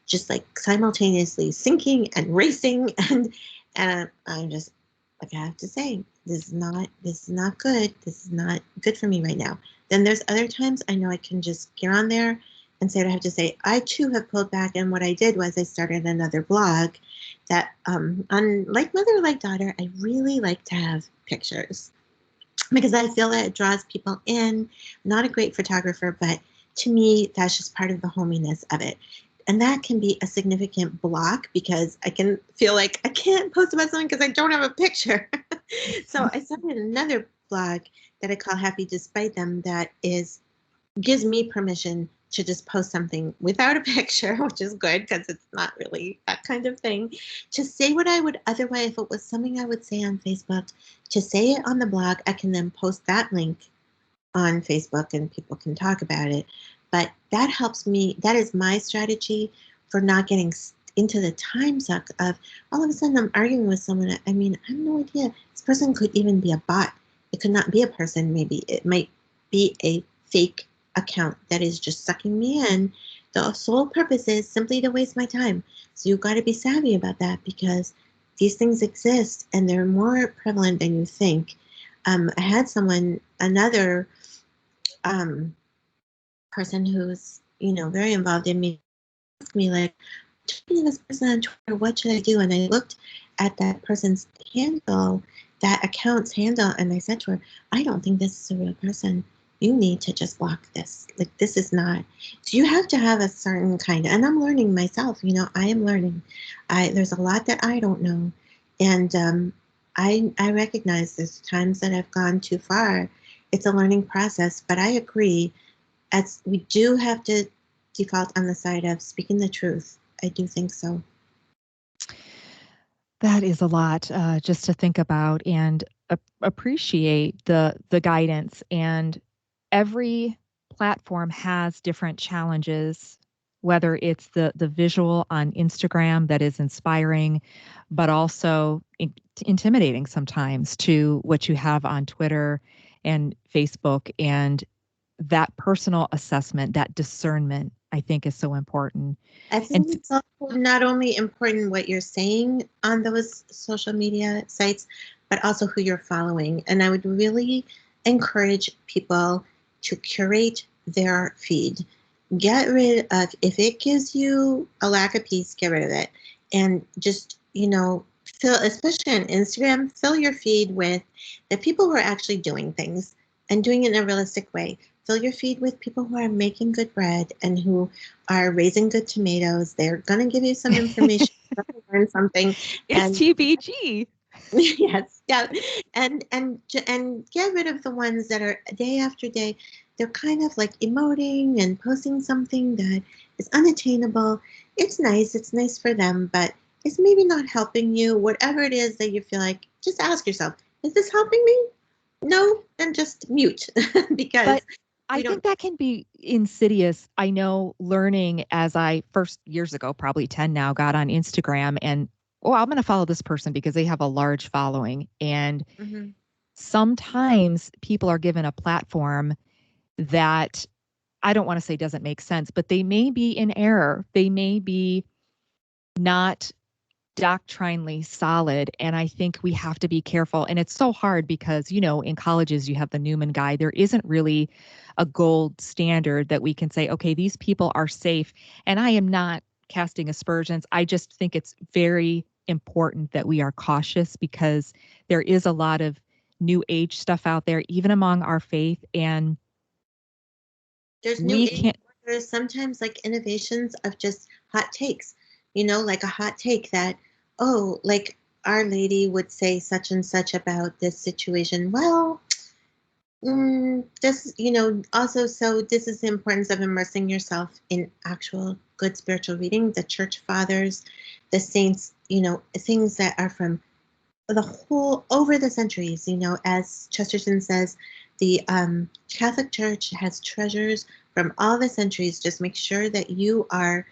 just like simultaneously sinking and racing, and I'm just like, I have to say, this is not good. This is not good for me right now. Then there's other times I know I can just get on there and say what I have to say. I too have pulled back, and what I did was I started another blog that on Like Mother Like Daughter, I really like to have pictures because I feel that it draws people in. I'm not a great photographer, but to me, that's just part of the hominess of it. And that can be a significant block because I can feel like I can't post about something because I don't have a picture. So I started another blog that I call Happy Despite Them, that gives me permission to just post something without a picture, which is good because it's not really that kind of thing, to say what I would otherwise, if it was something I would say on Facebook, to say it on the blog. I can then post that link on Facebook and people can talk about it. But that helps me. That is my strategy for not getting into the time suck of all of a sudden I'm arguing with someone. I mean, I have no idea. This person could even be a bot. It could not be a person. Maybe it might be a fake account that is just sucking me in. The sole purpose is simply to waste my time. So you've got to be savvy about that because these things exist and they're more prevalent than you think. I had another person who's, very involved in me, asked me like, talking to this person on Twitter, what should I do? And I looked at that person's handle, that account's handle, and I said to her, I don't think this is a real person. You need to just block this. Like, this is not. So you have to have a certain kind of, and I'm learning myself, I am learning. There's a lot that I don't know. And I recognize there's times that I've gone too far. It's a learning process, but I agree, as we do have to default on the side of speaking the truth. I do think so. That is a lot just to think about and appreciate the guidance. And every platform has different challenges, whether it's the visual on Instagram that is inspiring, but also intimidating sometimes to what you have on Twitter and Facebook. And that personal assessment, that discernment, I think is so important. I And think it's also not only important what you're saying on those social media sites, but also who you're following. And I would really encourage people to curate their feed. Get rid of, if it gives you a lack of peace, get rid of it. And just, fill, especially on Instagram, fill your feed with the people who are actually doing things and doing it in a realistic way. Fill your feed with people who are making good bread and who are raising good tomatoes. They're going to give you some information, learn something, it's and TBG. yes, yeah, and get rid of the ones that are day after day. They're kind of like emoting and posting something that is unattainable. It's nice for them, but it's maybe not helping you. Whatever it is that you feel like, just ask yourself, is this helping me? No, then just mute because But I we think don't. that can be insidious. I know learning as I first years ago, probably 10 now, got on Instagram and, oh, I'm going to follow this person because they have a large following. And Mhm. sometimes people are given a platform that I don't want to say doesn't make sense, but they may be in error. They may be not doctrinally solid. And I think we have to be careful. And it's so hard because, in colleges, you have the Newman Guide. There isn't really a gold standard that we can say, okay, these people are safe. And I am not casting aspersions. I just think it's very important that we are cautious because there is a lot of new age stuff out there, even among our faith. And There's new we age can't. there's sometimes like innovations of just hot takes, like a hot take that, oh, like Our Lady would say such and such about this situation. Well, this, also, so this is the importance of immersing yourself in actual good spiritual reading, the church fathers, the saints, things that are from the whole over the centuries. As Chesterton says, the Catholic Church has treasures from all the centuries. Just make sure that you are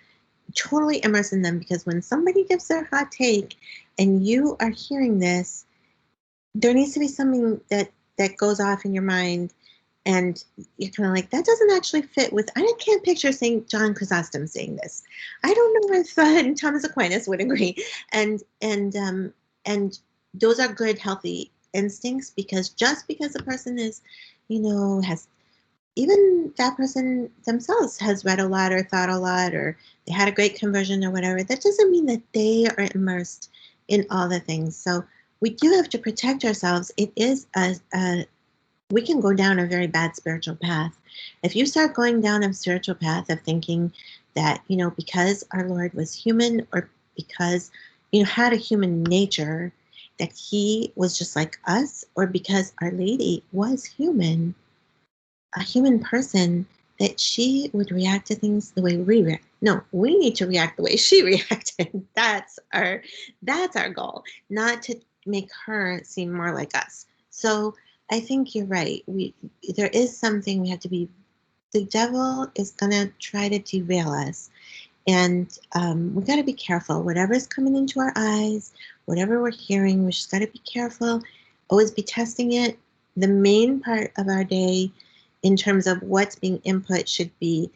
totally immersed in them, because when somebody gives their hot take and you are hearing this, there needs to be something that goes off in your mind, and you're kind of like, that doesn't actually fit with. I can't picture St. John Chrysostom saying this. I don't know if Thomas Aquinas would agree. And those are good, healthy instincts, because just because a person is, has, even that person themselves has read a lot or thought a lot, or they had a great conversion or whatever, that doesn't mean that they are immersed in all the things. So we do have to protect ourselves. It is we can go down a very bad spiritual path. If you start going down a spiritual path of thinking that, because our Lord was human, or because, had a human nature, that he was just like us, or because Our Lady was human, a human person, that she would react to things the way we react. No, we need to react the way she reacted. That's our goal, not to make her seem more like us. So I think you're right. There is something we have to be. The devil is gonna try to derail us, and we got to be careful. Whatever's coming into our eyes, whatever we're hearing, we just got to be careful. Always be testing it. The main part of our day, in terms of what's being input, should be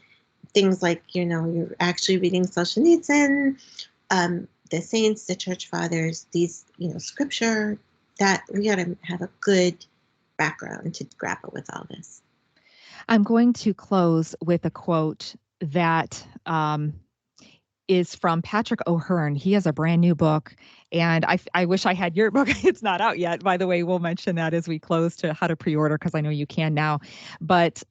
things like, you're actually reading Solzhenitsyn, the saints, the church fathers, these, scripture, that we got to have a good background to grapple with all this. I'm going to close with a quote that is from Patrick O'Hearn. He has a brand new book, and I wish I had your book. It's not out yet. By the way, we'll mention that as we close to how to pre-order, because I know you can now. But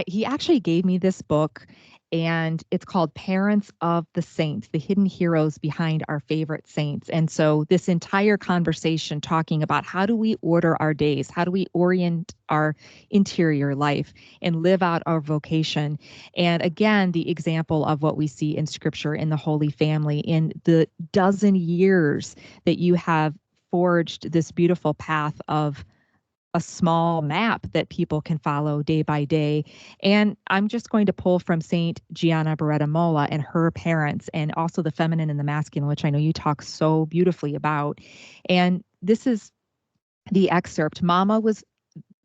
he actually gave me this book, and it's called Parents of the Saints, the Hidden Heroes Behind Our Favorite Saints. And so this entire conversation talking about how do we order our days, how do we orient our interior life and live out our vocation. And again, the example of what we see in scripture in the Holy Family, in the dozen years that you have forged this beautiful path of a small map that people can follow day by day. And I'm just going to pull from Saint Gianna Beretta Molla and her parents, and also the feminine and the masculine, which I know you talk so beautifully about. And this is the excerpt. Mama was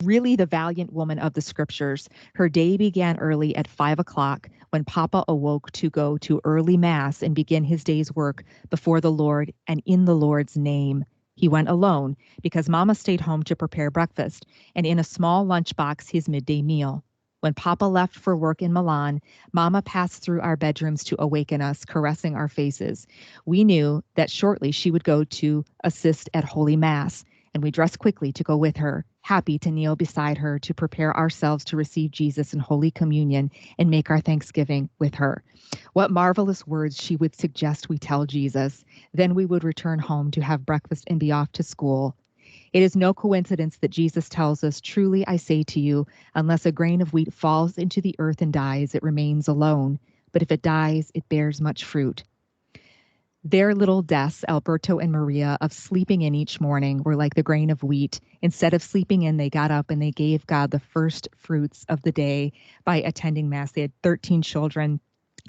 really the valiant woman of the scriptures. Her day began early at 5 o'clock when Papa awoke to go to early mass and begin his day's work before the Lord and in the Lord's name. He went alone because Mama stayed home to prepare breakfast and in a small lunchbox his midday meal. When Papa left for work in Milan, Mama passed through our bedrooms to awaken us, caressing our faces. We knew that shortly she would go to assist at Holy Mass, and we dressed quickly to go with her, happy to kneel beside her to prepare ourselves to receive Jesus in Holy Communion and make our thanksgiving with her. What marvelous words she would suggest we tell Jesus. Then we would return home to have breakfast and be off to school. It is no coincidence that Jesus tells us, truly I say to you, unless a grain of wheat falls into the earth and dies, it remains alone. But if it dies, it bears much fruit. Their little deaths, Alberto and Maria, of sleeping in each morning were like the grain of wheat. Instead of sleeping in, they got up and they gave God the first fruits of the day by attending Mass. They had 13 children.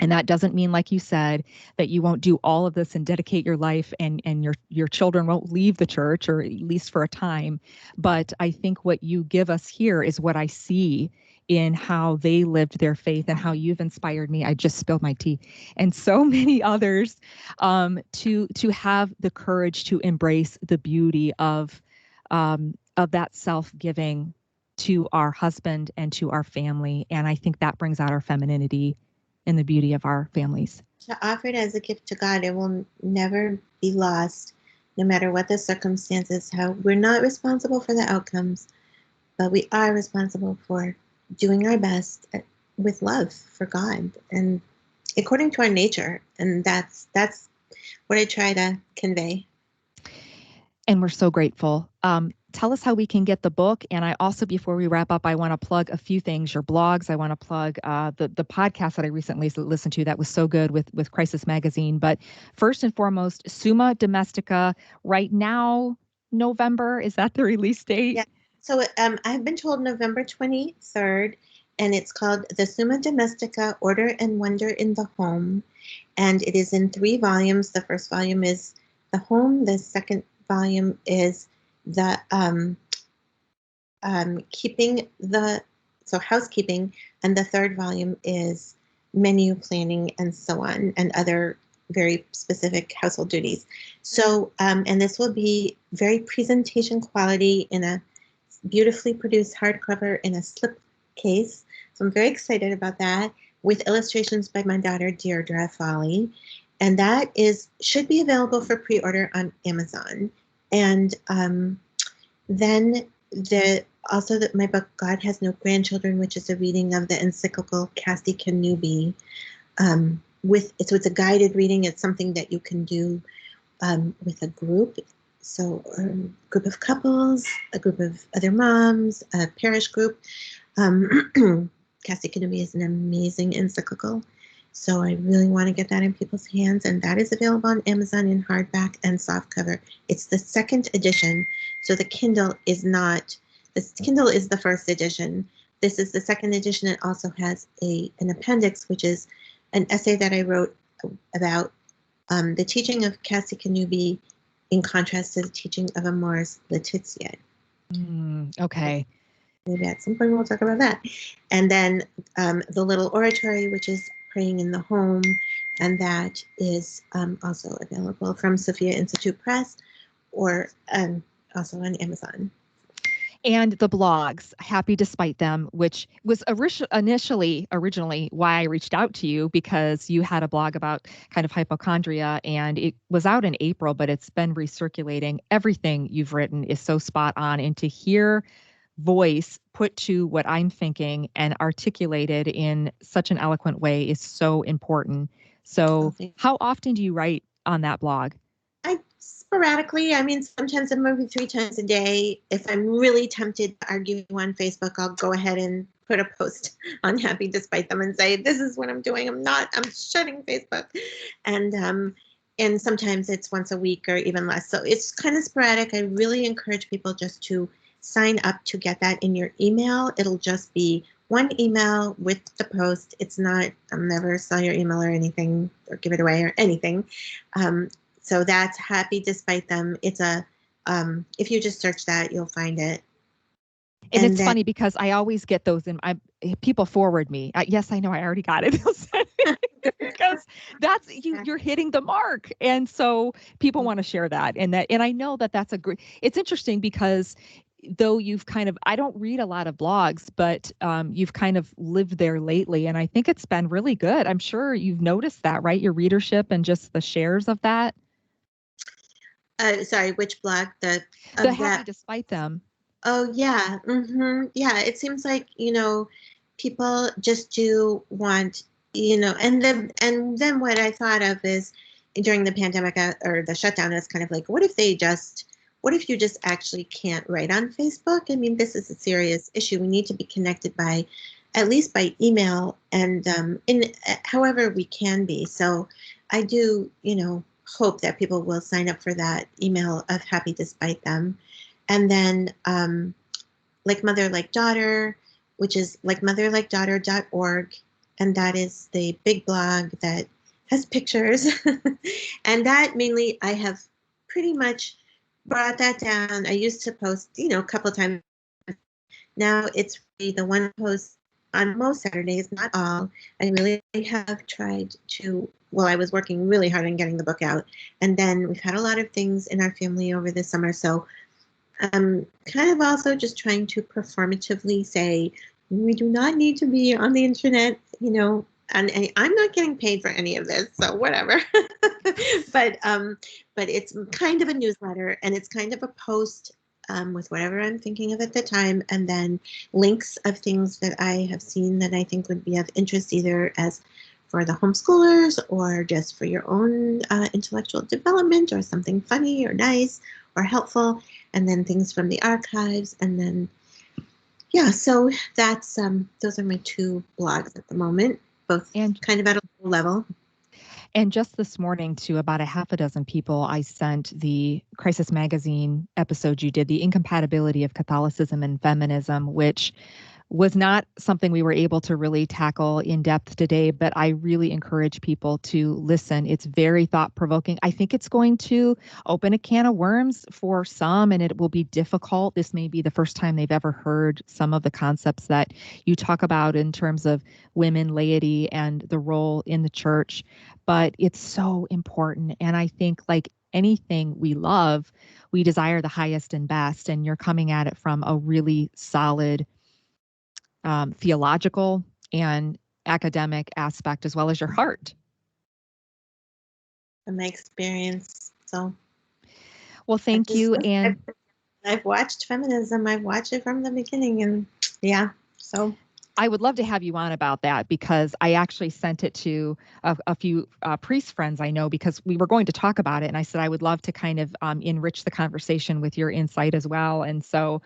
And that doesn't mean, like you said, that you won't do all of this and dedicate your life and your children won't leave the church, or at least for a time. But I think what you give us here is what I see in how they lived their faith and how you've inspired me. I just spilled my tea, and so many others, to have the courage to embrace the beauty of that self-giving to our husband and to our family. And I think that brings out our femininity and the beauty of our families. To offer it as a gift to God, it will never be lost, no matter what the circumstances. How we're not responsible for the outcomes, but we are responsible for doing our best with love for God and according to our nature. And that's what I try to convey. And we're so grateful. Tell us how we can get the book. And I also, before we wrap up, I want to plug a few things, your blogs. I want to plug the podcast that I recently listened to that was so good with Crisis Magazine. But first and foremost, Summa Domestica, right now, November, is that the release date? Yeah. So I've been told November 23rd, and it's called The Summa Domestica, Order and Wonder in the Home. And it is in 3 volumes. The first volume is The Home. The second volume is the housekeeping, and the third volume is menu planning and so on, and other very specific household duties. So, and this will be very presentation quality in a beautifully produced hardcover in a slip case. So I'm very excited about that, with illustrations by my daughter Deirdre Foley, and that should be available for pre-order on Amazon. And then my book God Has No Grandchildren, which is a reading of the encyclical Casti Connubii. It's a guided reading. It's something that you can do with a group. So a group of couples, a group of other moms, a parish group. Casti Connubii is an amazing encyclical. So I really want to get that in people's hands, and that is available on Amazon in hardback and softcover. It's the second edition, so the Kindle is not This Kindle is the first edition. This is the second edition. It also has an appendix, which is an essay that I wrote about the teaching of Cassie Kanubi in contrast to the teaching of Amoris Laetitia. Okay. Maybe at some point we'll talk about that. And then the little oratory, which is Praying in the Home, and that is also available from Sophia Institute Press or also on Amazon. And the blogs, Happy Despite Them, which was originally why I reached out to you, because you had a blog about kind of hypochondria, and it was out in April, but it's been recirculating. Everything you've written is so spot on, and to hear voice put to what I'm thinking and articulated in such an eloquent way is so important. So how often do you write on that blog? Sporadically. I mean, sometimes I'm maybe 3 times a day. If I'm really tempted to argue on Facebook, I'll go ahead and put a post on Happy Despite Them and say, this is what I'm doing. I'm shutting Facebook. And sometimes it's once a week or even less. So it's kind of sporadic. I really encourage people just to sign up to get that in your email. It'll just be one email with the post. It's not, I'll never sell your email or anything or give it away or anything. So that's Happy Despite Them. It's if you just search that, you'll find it. And it's funny because I always get those people forward me. Yes, I know I already got it. Because that's you're hitting the mark. And so people want to share that. And I know that's a great, it's interesting because though I don't read a lot of blogs, but you've kind of lived there lately. And I think it's been really good. I'm sure you've noticed that, right? Your readership and just the shares of that. Sorry, which blog? The Happy Despite Them. Oh, yeah. Mm-hmm. Yeah, it seems like, people just do want, and then what I thought of is during the pandemic or the shutdown is kind of like, what if you just actually can't write on Facebook? I mean, this is a serious issue. We need to be connected at least by email and in however we can be. So I do, hope that people will sign up for that email of Happy Despite Them. And then Like Mother Like Daughter, which is likemotherlikedaughter.org. And that is the big blog that has pictures. And that mainly I have pretty much brought that down. I used to post, a couple of times. Now it's really the one post on most Saturdays, not all. I really have tried to, I was working really hard on getting the book out. And then we've had a lot of things in our family over the summer. So I'm kind of also just trying to performatively say, we do not need to be on the internet, and I'm not getting paid for any of this, so whatever. But it's kind of a newsletter, and it's kind of a post with whatever I'm thinking of at the time, and then links of things that I have seen that I think would be of interest, either as for the homeschoolers or just for your own intellectual development, or something funny or nice or helpful, and then things from the archives, and then so that's those are my 2 blogs at the moment, both kind of at a low level. And just this morning, to about a half a dozen people, I sent the Crisis Magazine episode you did, The Incompatibility of Catholicism and Feminism, which was not something we were able to really tackle in depth today, but I really encourage people to listen. It's very thought-provoking. I think it's going to open a can of worms for some, and it will be difficult. This may be the first time they've ever heard some of the concepts that you talk about in terms of women, laity, and the role in the church, but it's so important. And I think, like anything we love, we desire the highest and best, and you're coming at it from a really solid theological and academic aspect, as well as your heart. From my experience. So, well, thank you. And I've watched feminism. I've watched it from the beginning, and so I would love to have you on about that, because I actually sent it to a few priest friends I know, because we were going to talk about it, and I said I would love to kind of enrich the conversation with your insight as well. And so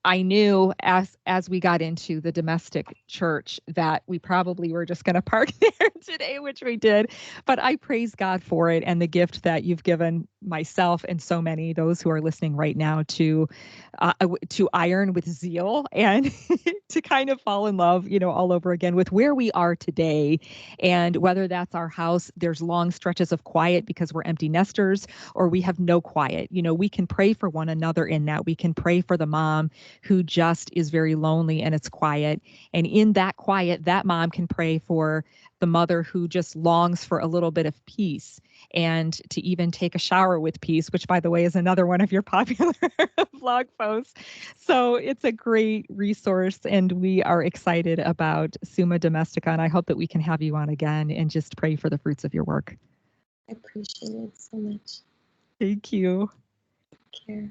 I knew as we got into the domestic church that we probably were just going to park there today, which we did. But I praise God for it and the gift that you've given myself and so many those who are listening right now to iron with zeal and to kind of fall in love, all over again with where we are today. And whether that's our house, there's long stretches of quiet because we're empty nesters, or we have no quiet. We can pray for one another in that. We can pray for the mom who just is very lonely and it's quiet. And in that quiet, that mom can pray for the mother who just longs for a little bit of peace and to even take a shower with peace, which, by the way, is another one of your popular blog posts. So it's a great resource, and we are excited about Summa Domestica, and I hope that we can have you on again and just pray for the fruits of your work. I appreciate it so much. Thank you. Take care.